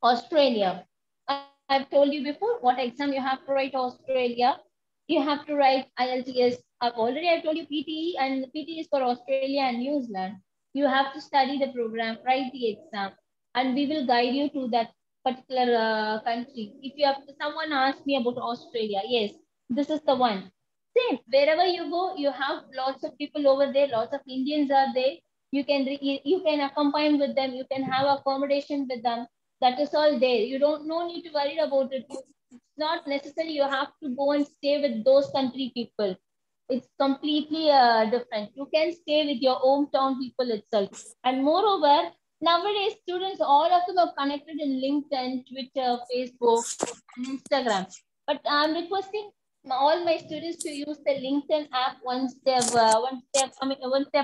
Australia. I've told you before what exam you have to write. Australia. You have to write IELTS. I've told you PTE, and PTE is for Australia and New Zealand. You have to study the program, write the exam, and we will guide you to that particular country. If you have someone asked me about Australia, yes, this is the one. Same, wherever you go, you have lots of people over there. Lots of Indians are there. You can accompany with them. You can have accommodation with them. That is all there. You don't no need to worry about it. It's not necessary you have to go and stay with those country people. It's completely different. You can stay with your hometown people itself. And moreover, nowadays students, all of them are connected in LinkedIn, Twitter, Facebook, and Instagram. But I'm requesting all my students to use the LinkedIn app once they're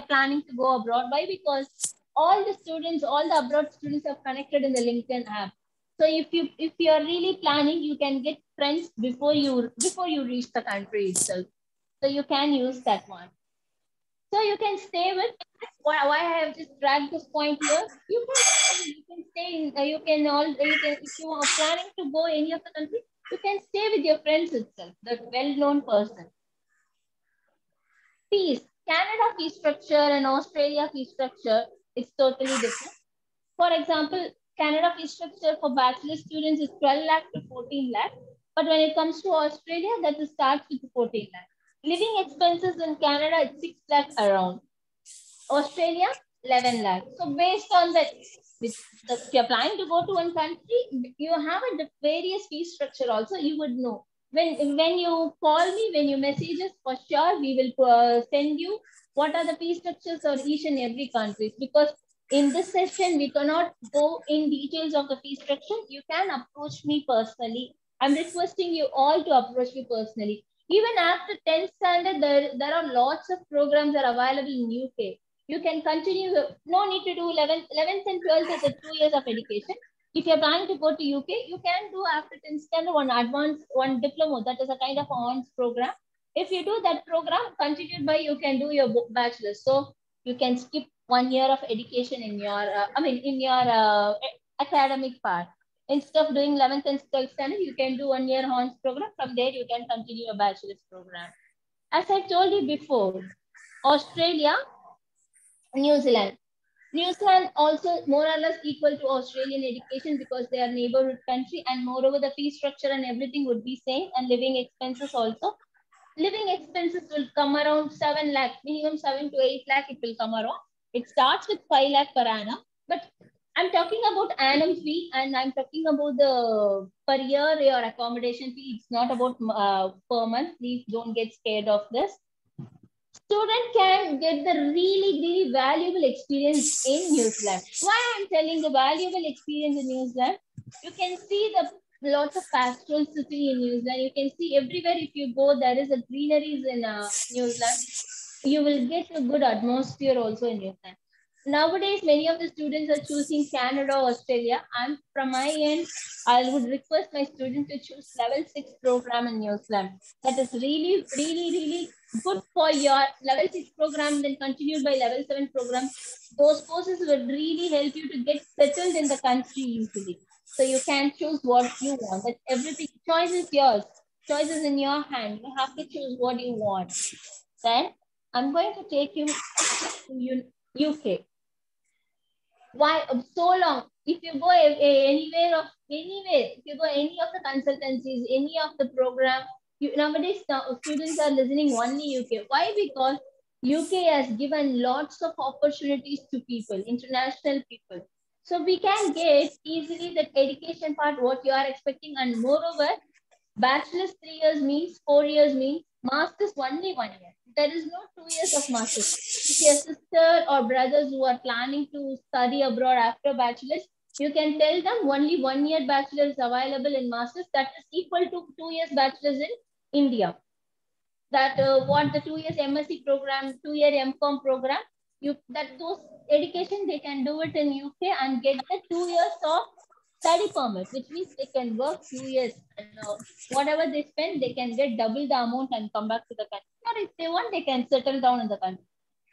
planning to go abroad. Why? Because all the abroad students are connected in the LinkedIn app. So if you are really planning, you can get friends before you reach the country itself. So you can use that one. So you can stay with why I have just dragged this point here. You can stay in if you are planning to go any of the country, you can stay with your friends itself, the well-known person. Fees. Canada fee structure and Australia fee structure is totally different. For example, Canada fee structure for bachelor students is 12 lakh to 14 lakh. But when it comes to Australia, that starts with 14 lakh. Living expenses in Canada is 6 lakh around. Australia, 11 lakh. So based on that, if you're planning to go to one country, you have a various fee structure also, you would know. When you call me, when you message us, for sure, we will send you what are the fee structures of each and every country. Because in this session, we cannot go in details of the fee structure. You can approach me personally. I'm requesting you all to approach me personally. Even after 10th standard, there are lots of programs that are available in UK. You can continue, no need to do 11th and 12th as a 2 years of education. If you're planning to go to UK, you can do after 10th standard one diploma. That is a kind of honors program. If you do that program, continued by, you can do your bachelor's. So you can skip 1 year of education in your, academic part. Instead of doing 11th and 12th standard, you can do 1 year honors program. From there, you can continue your bachelor's program. As I told you before, Australia, New Zealand. New Zealand also more or less equal to Australian education because they are neighborhood country, and moreover the fee structure and everything would be same, and living expenses also. Living expenses will come around 7 lakh, minimum 7 to 8 lakh it will come around. It starts with 5 lakh per annum, but I'm talking about annum fee, and I'm talking about the per year your accommodation fee. It's not about per month. Please don't get scared of this. Student can get the really valuable experience in New Zealand. Why I'm telling the valuable experience in New Zealand? You can see the lots of pastoral city in New Zealand. You can see everywhere if you go, there is a greeneries in New Zealand. You will get a good atmosphere also in New Zealand. Nowadays, many of the students are choosing Canada or Australia. And from my end, I would request my students to choose level 6 program in New Zealand. That is really good for your level 6 program, then continued by level 7 program. Those courses will really help you to get settled in the country easily. So you can choose what you want. That's everything. Choice is yours. Choice is in your hand. You have to choose what you want. Then I'm going to take you to UK. Why so long? If you go anywhere, if you go any of the consultancies, any of the program, nowadays students are listening only UK. Why? Because UK has given lots of opportunities to people, international people. So we can get easily that education part what you are expecting, and moreover, bachelor's 3 years means 4 years means master's only 1 year. There is no 2 years of master's. If your sister or brothers who are planning to study abroad after bachelor's, you can tell them only 1 year bachelor is available in master's. That is equal to 2 years bachelor's in India. That what the 2 years MSc program, 2 year MCom program, those education they can do it in UK and get the 2 years of study permit, which means they can work 2 years and whatever they spend, they can get double the amount and come back to the country. Or if they want, they can settle down in the country.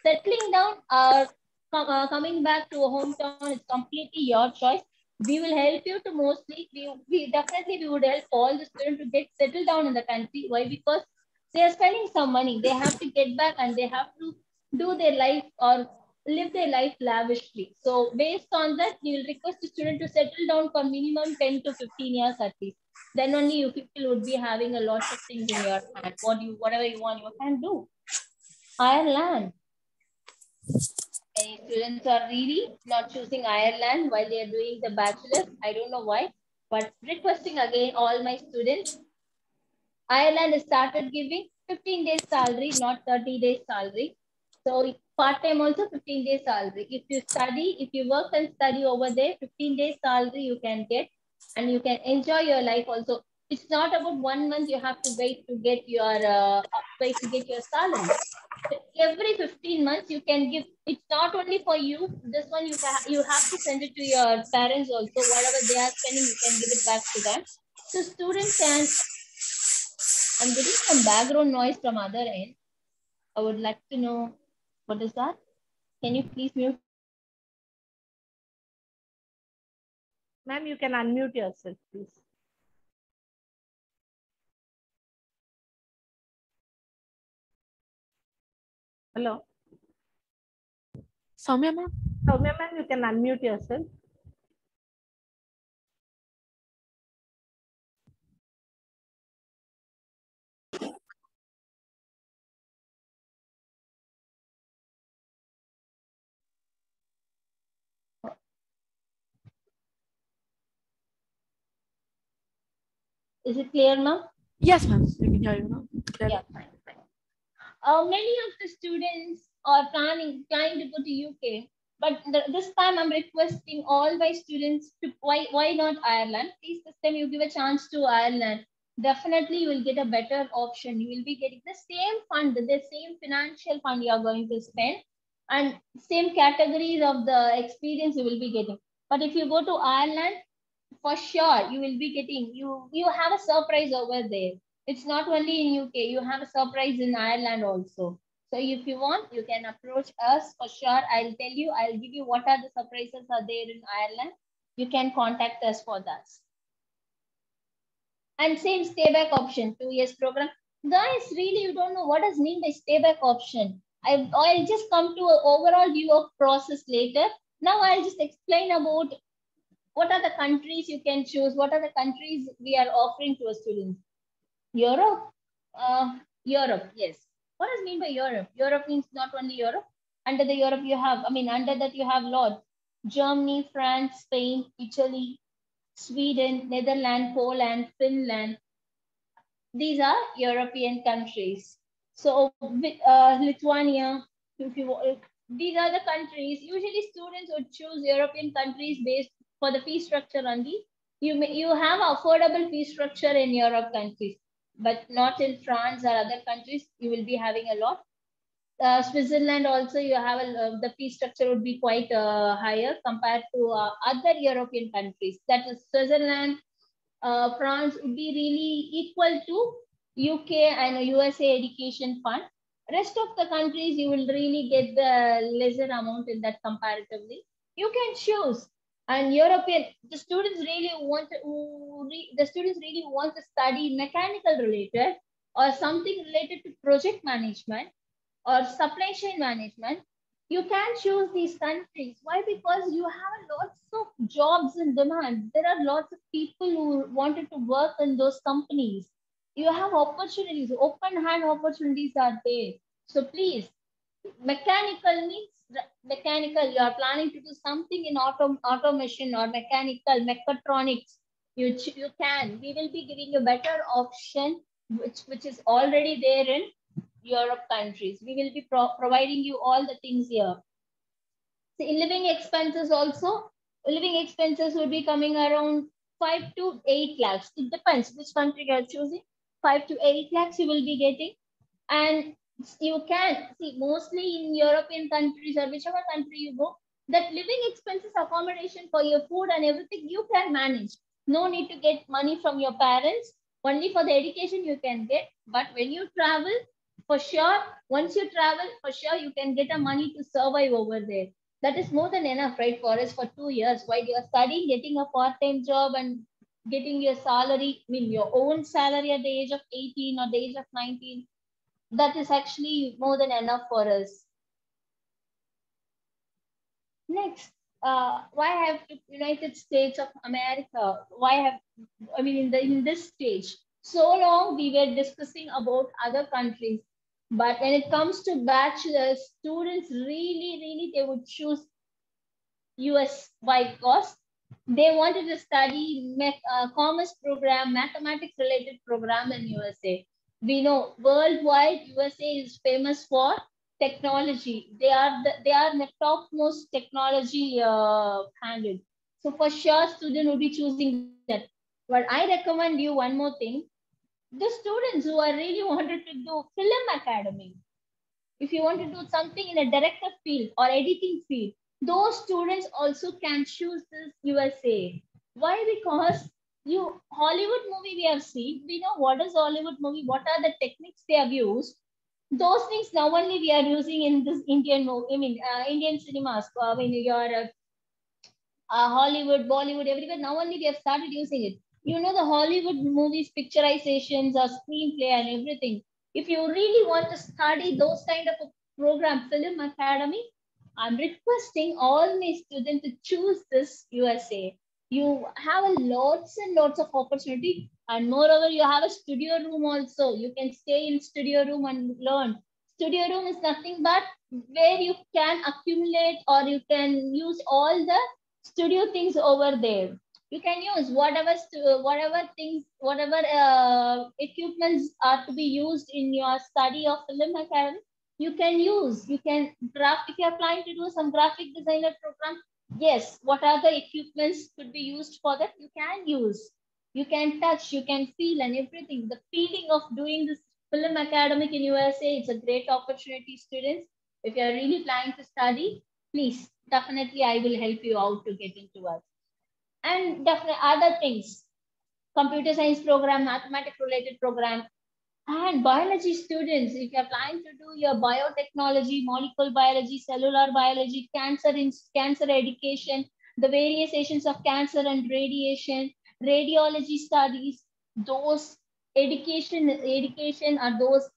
Settling down or coming back to a hometown is completely your choice. We will help you to mostly, we definitely we would help all the students to get settled down in the country. Why? Because they are spending some money. They have to get back and they have to do their life or live their life lavishly. So based on that, you will request the student to settle down for minimum 10 to 15 years at least. Then only you people would be having a lot of things in your hand. Whatever you want, you can do. Ireland. Many students are really not choosing Ireland while they are doing the bachelor's. I don't know why, but requesting again all my students. Ireland has started giving 15 days salary, not 30 days salary. So part-time also 15 days salary. If you work and study over there, 15 days salary you can get and you can enjoy your life also. It's not about 1 month you have to wait to get your salary. Every 15 months you can give. It's not only for you. This one you have to send it to your parents also. Whatever they are spending, you can give it back to them. So student can. I'm getting some background noise from other end. I would like to know what is that? Can you please mute? Ma'am, you can unmute yourself, please. Hello. Soumya ma'am. Soumya ma'am, you can unmute yourself. Is it clear now? Yes, ma'am. We can hear you now. Yeah, fine. Many of the students are planning to go to UK, but this time I'm requesting all my students to why not Ireland? Please, this time you give a chance to Ireland. Definitely, you will get a better option. You will be getting the same fund, the same financial fund you are going to spend, and same categories of the experience you will be getting. But if you go to Ireland, for sure you will be getting you have a surprise over there. It's not only in UK, you have a surprise in Ireland also. So if you want, you can approach us for sure. I'll give you what are the surprises are there in Ireland. You can contact us for that. And same stay back option, 2 years program. Guys, really you don't know what does mean by stay back option. I'll just come to an overall view of process later. Now I'll just explain about what are the countries you can choose? What are the countries we are offering to a student? Europe? Europe, yes. What does mean by Europe? Europe means not only Europe. Under the Europe, you have, under that you have lot. Germany, France, Spain, Italy, Sweden, Netherlands, Poland, Finland. These are European countries. So Lithuania, if you, these are the countries. Usually students would choose European countries based for the fee structure only. You have affordable fee structure in Europe countries, but not in France or other countries. You will be having a lot. Switzerland also, you have the fee structure would be quite higher compared to other European countries. That is Switzerland, France would be really equal to UK and USA education fund. Rest of the countries, you will really get the lesser amount in that comparatively. You can choose. And European, the students really want to study mechanical related or something related to project management or supply chain management. You can choose these countries. Why? Because you have lots of jobs in demand. There are lots of people who wanted to work in those companies. You have opportunities, open hand opportunities are there. So please, mechanical means mechanical. You are planning to do something in automation or mechanical, mechatronics. You can. We will be giving you better option, which is already there in Europe countries. We will be providing you all the things here. So living expenses also, living expenses will be coming around 5 to 8 lakhs. It depends which country you are choosing. 5 to 8 lakhs you will be getting. And you can see mostly in European countries or whichever country you go, that living expenses, accommodation for your food and everything you can manage. No need to get money from your parents. Only for the education you can get. But when you travel, for sure, once you travel, for sure you can get a money to survive over there. That is more than enough, right, for us for 2 years while you are studying, getting a part-time job and getting your salary, your own salary at the age of 18 or the age of 19. That is actually more than enough for us. Next, why have United States of America? Why have, in this stage, so long we were discussing about other countries, but when it comes to bachelor's, students really, they would choose US. Why? Because they wanted to study commerce program, mathematics related program in USA. We know worldwide USA is famous for technology. They are the topmost technology handled. So for sure, student will be choosing that. But I recommend you one more thing. The students who are really wanted to do film academy, if you want to do something in a director field or editing field, those students also can choose this USA. Why? Because Hollywood movie we have seen, we know what is Hollywood movie, what are the techniques they have used. Those things now only we are using in this Indian movie, Indian cinemas. Your Hollywood, Bollywood, everywhere. Now only we have started using it. You know, the Hollywood movies, picturizations or screenplay and everything. If you really want to study those kind of a program, Film Academy, I'm requesting all my students to choose this USA. You have lots and lots of opportunity, and moreover, you have a studio room also. You can stay in studio room and learn. Studio room is nothing but where you can accumulate or you can use all the studio things over there. You can use whatever equipments are to be used in your study of Film Academy. You can use. You can draft if you are planning to do some graphic designer program. Yes, what other equipments could be used for that? You can use. You can touch. You can feel and everything. The feeling of doing this Film Academic in USA, it's a great opportunity, students. If you are really planning to study, please, definitely I will help you out to get into us. And definitely other things, computer science program, mathematics related program, and biology students, if you're planning to do your biotechnology, molecular biology, cellular biology, cancer education, the variations of cancer and radiation, radiology studies, those education or those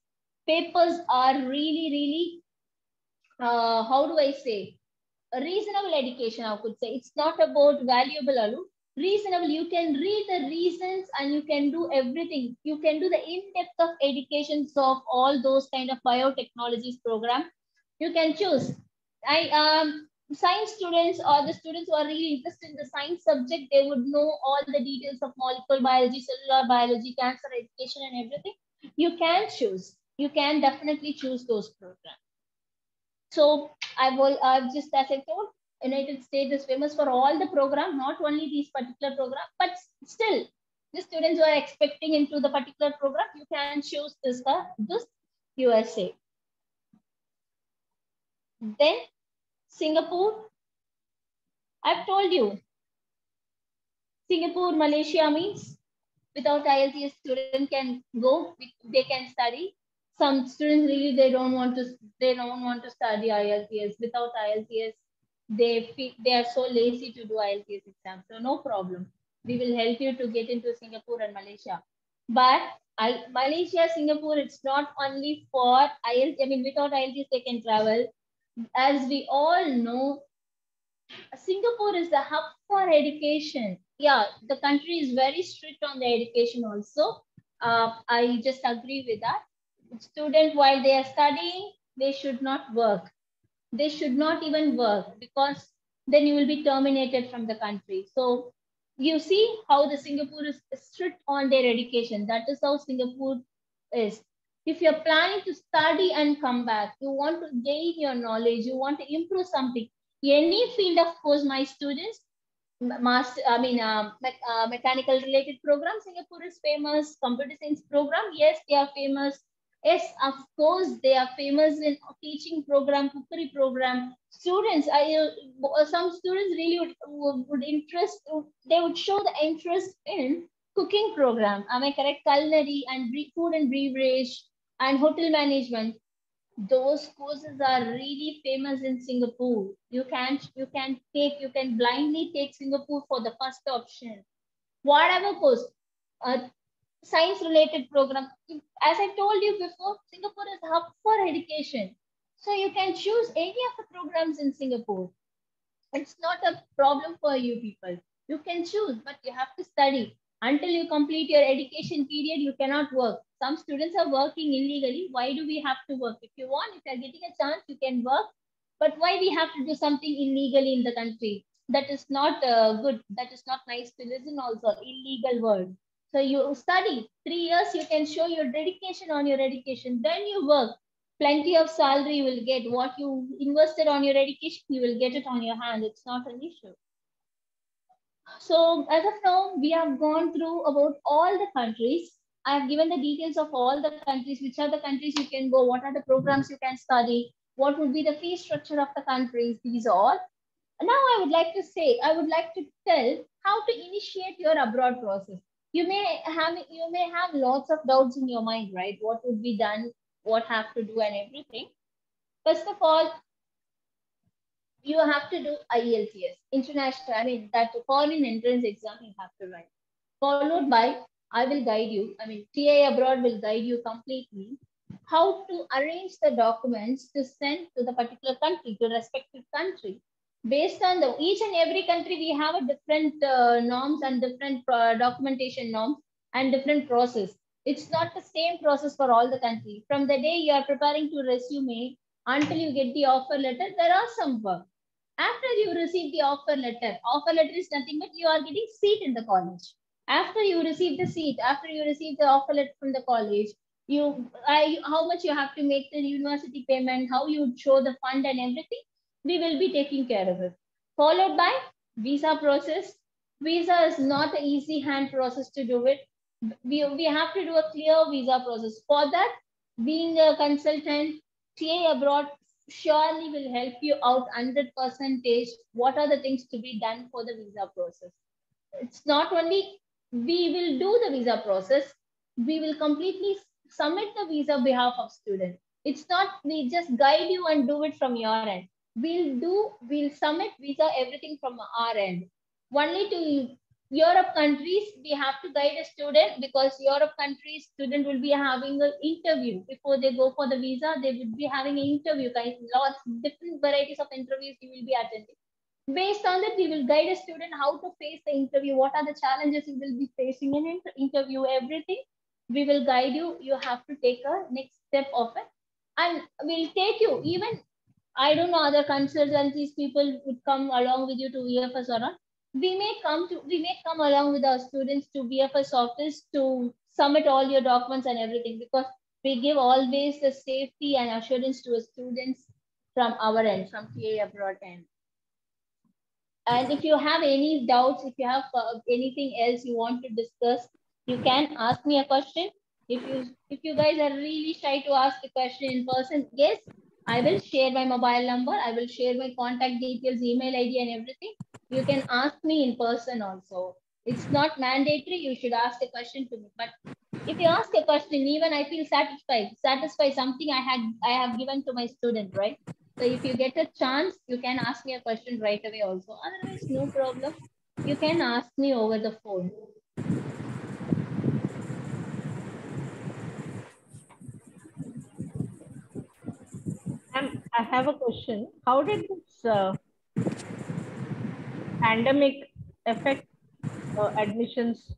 papers are really, how do I say, a reasonable education, I could say. It's not about valuable alone. Reasonable, you can read the reasons and you can do everything. You can do the in-depth of educations of all those kind of biotechnologies program. You can choose. Science students or the students who are really interested in the science subject, they would know all the details of molecular biology, cellular biology, cancer education, and everything. You can choose. You can definitely choose those programs. So I've just, as I told, United States is famous for all the program, not only these particular program, but still, the students who are expecting into the particular program, you can choose this USA. Then Singapore, I've told you, Singapore, Malaysia means without IELTS, student can go, they can study. Some students really they don't want to study IELTS. Without IELTS, they are so lazy to do IELTS exam. So no problem. We will help you to get into Singapore and Malaysia. But Malaysia, Singapore, it's not only for IELTS. I mean, without IELTS, they can travel. As we all know, Singapore is the hub for education. Yeah, the country is very strict on the education also. I just agree with that. Students, while they are studying, they should not work. They should not even work because then you will be terminated from the country. So you see how the Singapore is strict on their education. That is how Singapore is. If you're planning to study and come back, you want to gain your knowledge, you want to improve something, any field of course, my students, mechanical related program, Singapore is famous. Computer science program, yes, they are famous. Yes, of course, they are famous in teaching program, cookery program. Students, some students really would interest, they would show the interest in cooking program. Am I correct? Culinary and food and beverage and hotel management. Those courses are really famous in Singapore. You can blindly take Singapore for the first option. Whatever course, science related program. As I told you before, Singapore is hub for education. So you can choose any of the programs in Singapore. It's not a problem for you people. You can choose, but you have to study. Until you complete your education period, you cannot work. Some students are working illegally. Why do we have to work? If you want, if you're getting a chance, you can work. But why we have to do something illegally in the country? That is not good. That is not nice to listen also. Illegal word. So you study 3 years, you can show your dedication on your education. Then you work. Plenty of salary you will get. What you invested on your education, you will get it on your hand. It's not an issue. So as of now, we have gone through about all the countries. I have given the details of all the countries, which are the countries you can go, what are the programs you can study, what would be the fee structure of the countries, these are all. Now I would like to tell how to initiate your abroad process. You may have lots of doubts in your mind, right? What would be done, what have to do and everything. First of all, you have to do IELTS, international, that foreign entrance exam you have to write. Followed by, I will guide you, TA Abroad will guide you completely how to arrange the documents to send to the particular country, to respective country. Based on each and every country, we have a different norms and different documentation norms and different process. It's not the same process for all the countries. From the day you are preparing to resume until you get the offer letter, there are some work. After you receive the offer letter is nothing but you are getting seat in the college. After you receive the seat, after you receive the offer letter from the college, how much you have to make the university payment, how you show the fund and everything, we will be taking care of it. Followed by visa process. Visa is not an easy hand process to do it. We have to do a clear visa process. For that, being a consultant, TA Abroad surely will help you out 100%. What are the things to be done for the visa process? It's not only we will do the visa process, we will completely submit the visa behalf of student. It's not we just guide you and do it from your end. We'll submit visa everything from our end. Only to Europe countries, we have to guide a student because Europe countries student will be having an interview before they go for the visa. They will be having an interview, lots different varieties of interviews you will be attending. Based on that, we will guide a student how to face the interview. What are the challenges you will be facing in an interview? Everything we will guide you. You have to take a next step of it, and we'll take you even I don't know other consultancies people would come along with you to VFS or not. We may come along with our students to VFS office to submit all your documents and everything, because we give always the safety and assurance to our students from our end, from TA Abroad end. And if you have any doubts, if you have anything else you want to discuss, you can ask me a question. If you guys are really shy to ask a question in person, yes, I will share my mobile number. I will share my contact details, email ID and everything. You can ask me in person also. It's not mandatory. You should ask a question to me. But if you ask a question, even I feel satisfied something I have given to my student, right? So if you get a chance, you can ask me a question right away also. Otherwise, no problem. You can ask me over the phone. I have a question. How did this pandemic affect admissions?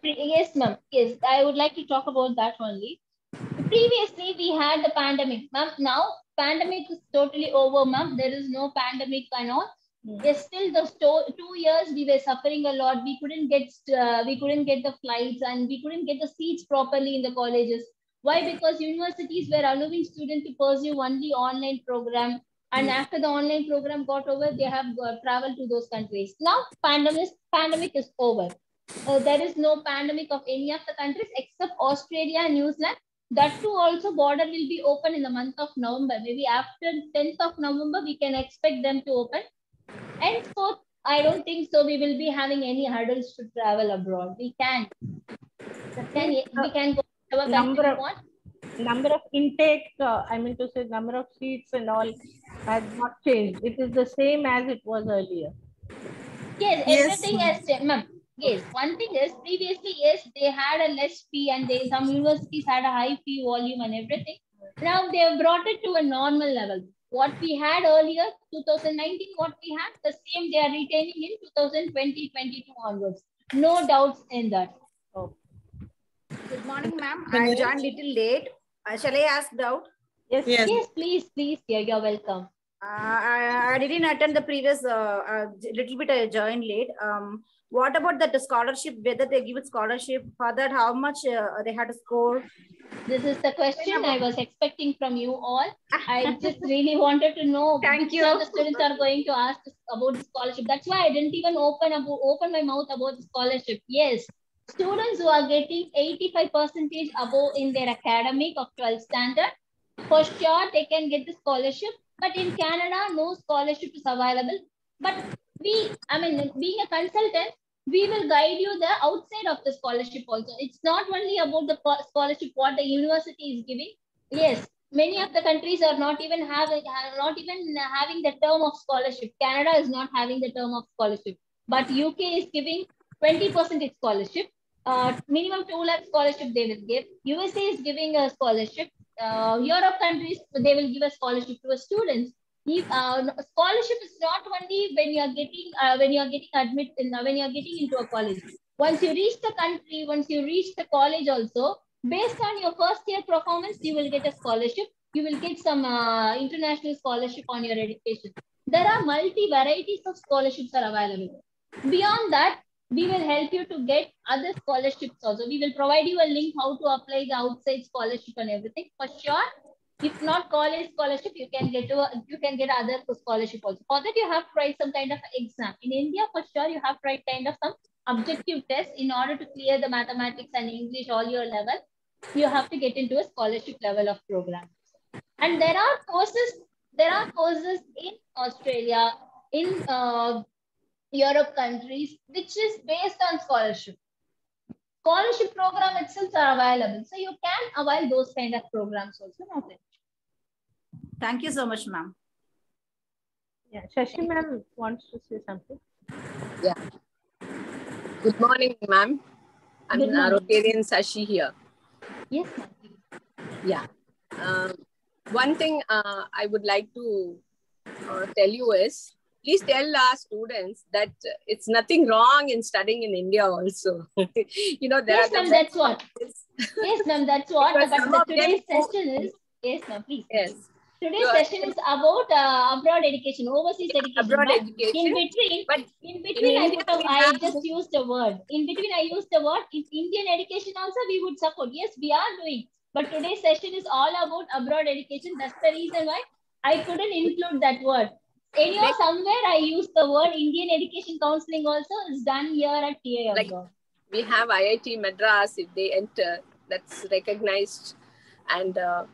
Yes, ma'am. Yes, I would like to talk about that only. Previously, we had the pandemic, ma'am. Now, pandemic is totally over, ma'am. There is no pandemic and all. Yes, still the 2 years we were suffering a lot. We couldn't get the flights and we couldn't get the seats properly in the colleges. Why? Because universities were allowing students to pursue only online program, and after the online program got over, they have traveled to those countries. Now, pandemic is over. There is no pandemic of any of the countries except Australia and New Zealand. That too also border will be open in the month of November. Maybe after 10th of November, we can expect them to open. And so I don't think so we will be having any hurdles to travel abroad. We can go to our country we want. Number of intake, I mean to say number of seats and all has not changed. It is the same as it was earlier. Yes, everything has changed, ma'am. Yes, one thing is previously, yes, they had a less fee and some universities had a high fee volume and everything. Now they have brought it to a normal level. What we had earlier, 2019, what we had, the same they are retaining in 2020-22 onwards. No doubts in that. Oh. Good morning, ma'am. I joined little late. Shall I ask doubt? Yes, please, yeah, you're welcome. I didn't attend the previous little bit. I joined late. What about that scholarship? Whether they give a scholarship for that? How much they had to score? This is the question I was expecting from you all. I just really wanted to know which of the students are going to ask about the scholarship. That's why I didn't even open my mouth about the scholarship. Yes, students who are getting 85% above in their academic of 12th standard, for sure they can get the scholarship. But in Canada, no scholarship is available. But being a consultant, we will guide you the outside of the scholarship also. It's not only about the scholarship what the university is giving. Yes, many of the countries are not even having the term of scholarship. Canada is not having the term of scholarship, but UK is giving 20% scholarship. Minimum 2 lakh scholarship they will give. USA is giving a scholarship. Europe countries, they will give a scholarship to a students. Scholarship is not only when you are getting into a college. Once you reach the country, once you reach the college also, based on your first year performance, you will get a scholarship. You will get some international scholarship on your education. There are multi varieties of scholarships are available. Beyond that, we will help you to get other scholarships also. We will provide you a link how to apply the outside scholarship and everything. For sure, if not college scholarship, you can get other scholarship also. For that, you have to write some kind of exam. In India, for sure, you have to write kind of some objective test in order to clear the mathematics and English all your level. You have to get into a scholarship level of program. And there are courses in Australia, in Europe countries, which is based on scholarship. Scholarship program itself are available. So you can avail those kind of programs also. Thank you so much, ma'am. Yeah, Shashi ma'am wants to say something. Yeah. Good morning, ma'am. I'm Rotarian Sashi here. Yes, yeah. One thing I would like to tell you is, please tell our students that it's nothing wrong in studying in India also. You know, there yes, are ma'am, that's what. Yes, ma'am, that's what. But today's session is, yes, ma'am, please. Yes. Today's session is about abroad education, overseas education. Abroad but education. In between, But I put I just used a word. In between, I used the word. In Indian education also, we would support. Yes, we are doing. But today's session is all about abroad education. That's the reason why I couldn't include that word. Anyhow, somewhere I used the word. Indian education counseling also is done here at TA like abroad. we have IIT Madras. If they enter, that's recognized. And yes,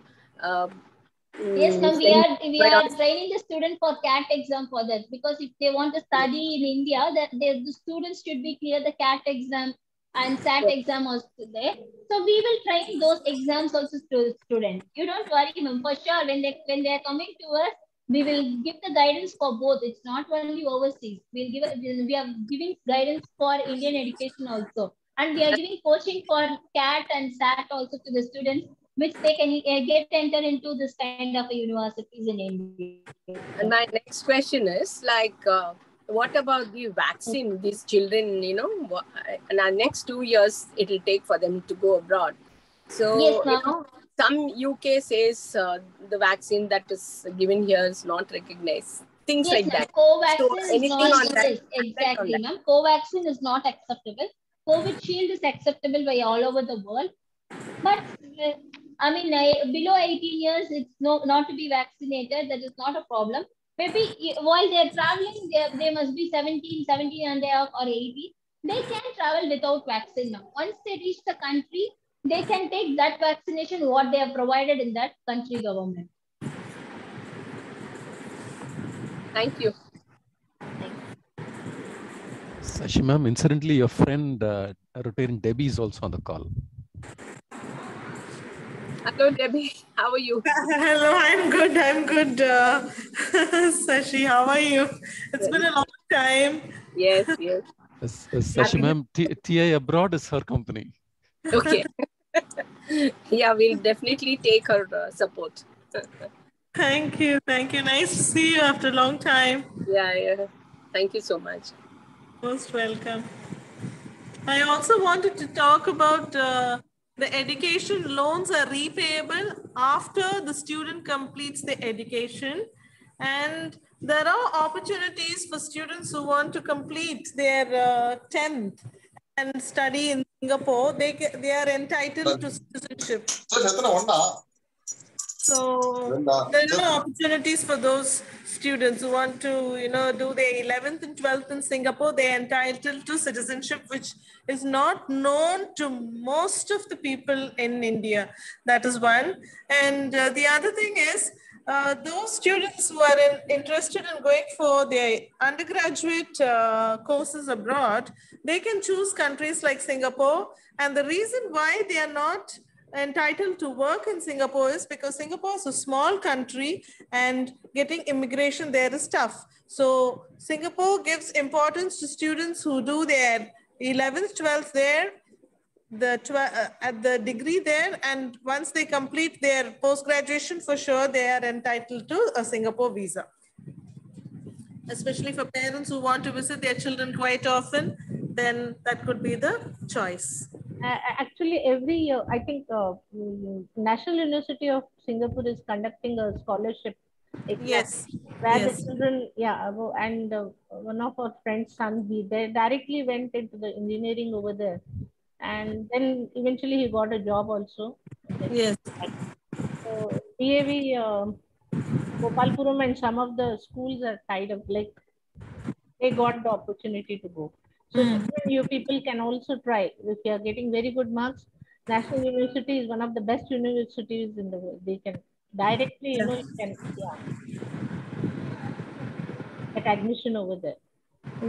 ma'am, we are training the student for CAT exam for that, because if they want to study in India, that the students should be clear the CAT exam and SAT exam also there. So we will train those exams also to students. You don't worry, ma'am. For sure, when they are coming to us, we will give the guidance for both. It's not only overseas. We are giving guidance for Indian education also, and we are giving coaching for CAT and SAT also to the students, which they can get enter into this kind of universities in India. And my next question is what about the vaccine? These children, in our next 2 years, it will take for them to go abroad. So, yes, some UK says the vaccine that is given here is not recognized. Things yes, like that. Covaxin So, is anything not, on that? yes, exactly, ma'am. Covaxin is not acceptable. COVID shield is acceptable by all over the world. But I mean, below 18 years, it's not to be vaccinated. That is not a problem. Maybe while they're traveling, they must be 17 and they are, or 18. They can travel without vaccine now. Once they reach the country, they can take that vaccination what they have provided in that country government. Thank you. Sashi ma'am, incidentally, your friend Rotarian Debbie is also on the call. Hello, Debbie. How are you? Hello, I'm good. Sashi, how are you? It's been a long time. Yes. Sashi ma'am, TA Abroad is her company. Okay. Yeah, we'll definitely take her support. Thank you. Nice to see you after a long time. Yeah. Thank you so much. Most welcome. I also wanted to talk about the education loans are repayable after the student completes the education. And there are opportunities for students who want to complete their 10th and study in Singapore. They are entitled to citizenship. So there are opportunities for those students who want to, do their 11th and 12th in Singapore. They are entitled to citizenship, which is not known to most of the people in India. That is one. And the other thing is, those students who are interested in going for their undergraduate courses abroad, they can choose countries like Singapore. And the reason why they are not entitled to work in Singapore is because Singapore is a small country and getting immigration there is tough. So Singapore gives importance to students who do their 11th, 12th there, at the degree there, and once they complete their post-graduation, for sure they are entitled to a Singapore visa. Especially for parents who want to visit their children quite often, then that could be the choice. Actually, every year, I think National University of Singapore is conducting a scholarship exam. Yes. Where the children, and one of our friends' son, they directly went into the engineering over there. And then eventually he got a job also. Yes. So DAV, Gopalpuram and some of the schools are tied up, like they got the opportunity to go. So you people can also try. If you are getting very good marks, National University is one of the best universities in the world. They can directly, you can get admission over there.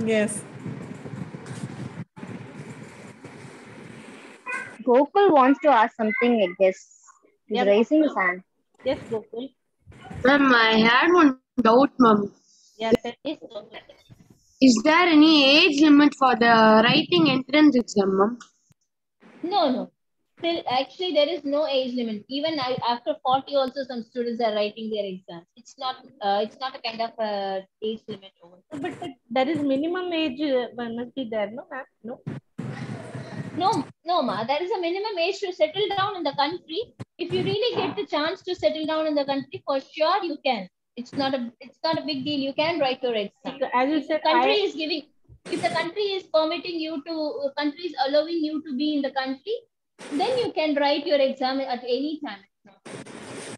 Yes. Gokul wants to ask something, I guess. He's raising his hand. Yes, Gokul. Ma'am, I had one doubt, ma'am. Yes. Is there any age limit for the writing entrance exam, ma'am? No. Still, actually, there is no age limit. Even after 40, also some students are writing their exams. It's not a kind of age limit over. But there is minimum age must be there, no, ma'am? No, ma. There is a minimum age to settle down in the country. if you really get the chance to settle down in the country, for sure you can. It's not a big deal. You can write your exam. As you said, If the country is permitting you to, country is allowing you to be in the country, then you can write your exam at any time.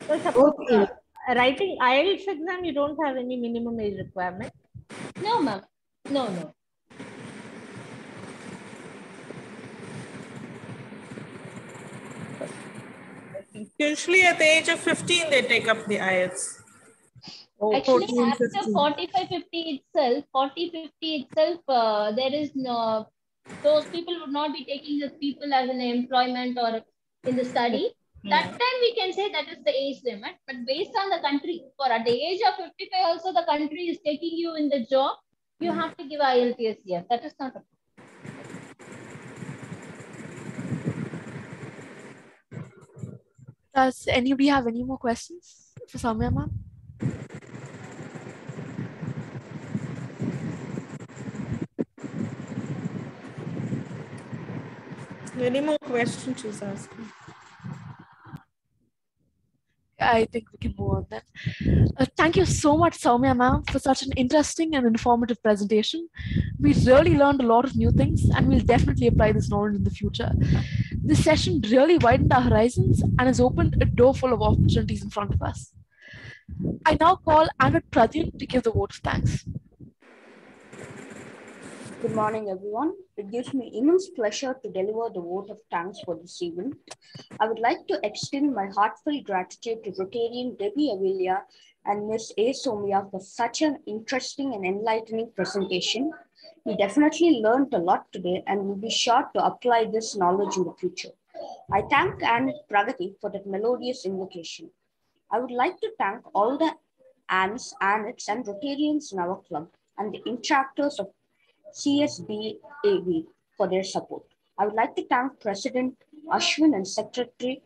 So suppose writing IELTS exam, you don't have any minimum age requirement. No, ma'am. No. Usually at the age of 15, they take up the IELTS. Actually, 14, after 15. 45, 50 itself, there is no, those people would not be taking the people as an employment or in the study. That time we can say that is the age limit. But based on the country, for at the age of 55 also the country is taking you in the job, you have to give IELTS. Yes, that is not a Does anybody have any more questions for Soumya ma'am? Any more questions she's asking? I think we can move on then. Thank you so much, Soumya ma'am, for such an interesting and informative presentation. We really learned a lot of new things, and we'll definitely apply this knowledge in the future. This session really widened our horizons and has opened a door full of opportunities in front of us. I now call Anand Pradyun to give the vote of thanks. Good morning, everyone. It gives me immense pleasure to deliver the vote of thanks for this event. I would like to extend my heartfelt gratitude to Rotarian Debbie Avilia and Ms. A. Soumya for such an interesting and enlightening presentation. We definitely learned a lot today and will be sure to apply this knowledge in the future. I thank Anne Pragati for that melodious invocation. I would like to thank all the Annes, Annettes, and Rotarians in our club and the interactors of CSBAV for their support. I would like to thank President Ashwin and Secretary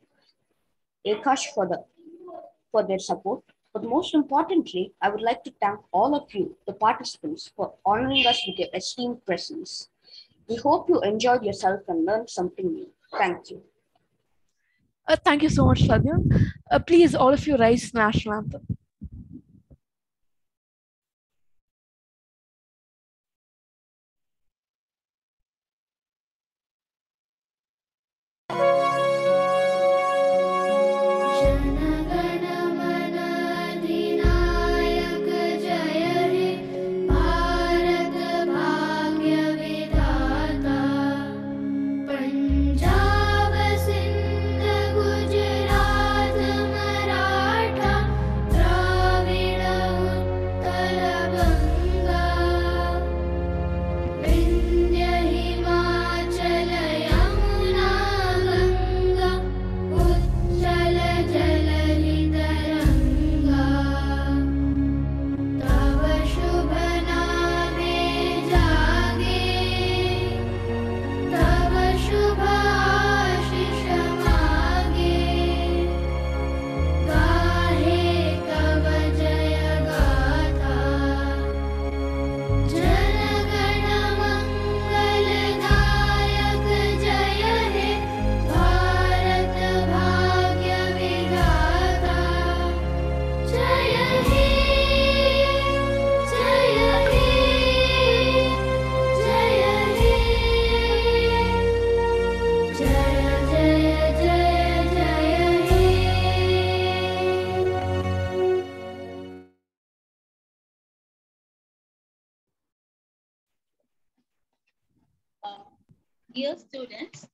Akash for their support. But most importantly, I would like to thank all of you, the participants, for honoring us with your esteemed presence. We hope you enjoyed yourself and learned something new. Thank you. Thank you so much, Pradyun. Please, all of you, rise the national anthem. Dear students,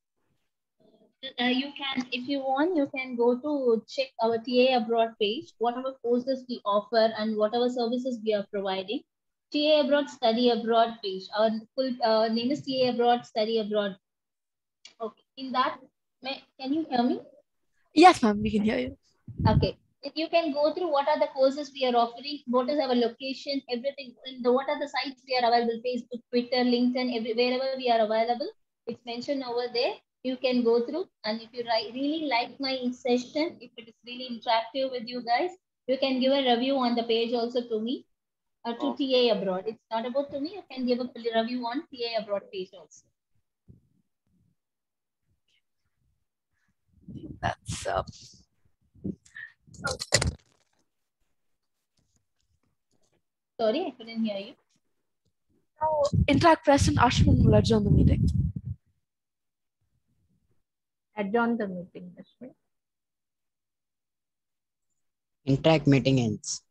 you can, if you want, you can go to check our TA Abroad page, whatever courses we offer and whatever services we are providing. TA Abroad Study Abroad page. Our full name is TA Abroad Study Abroad. Okay, in that, can you hear me? Yes, ma'am, we can hear you. Okay. You can go through what are the courses we are offering, what is our location, everything, what are the sites we are available, Facebook, Twitter, LinkedIn, wherever we are available. It's mentioned over there. You can go through, and if you really like my session, if it is really interactive with you guys, you can give a review on the page also to me, to TA Abroad. It's not about to me. You can give a review on TA Abroad page also. That's Sorry, I couldn't hear you. Now, Interact President Ashwin will adjourn the meeting. Adjourn the meeting, Ashwin. Interact meeting ends.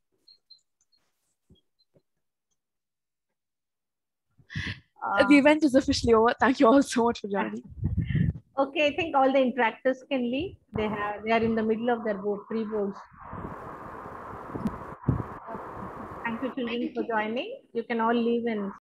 The event is officially over. Thank you all so much for joining. Okay, I think all the interactors can leave. They are in the middle of their pre-boards. Thank you, children, for joining. You can all leave and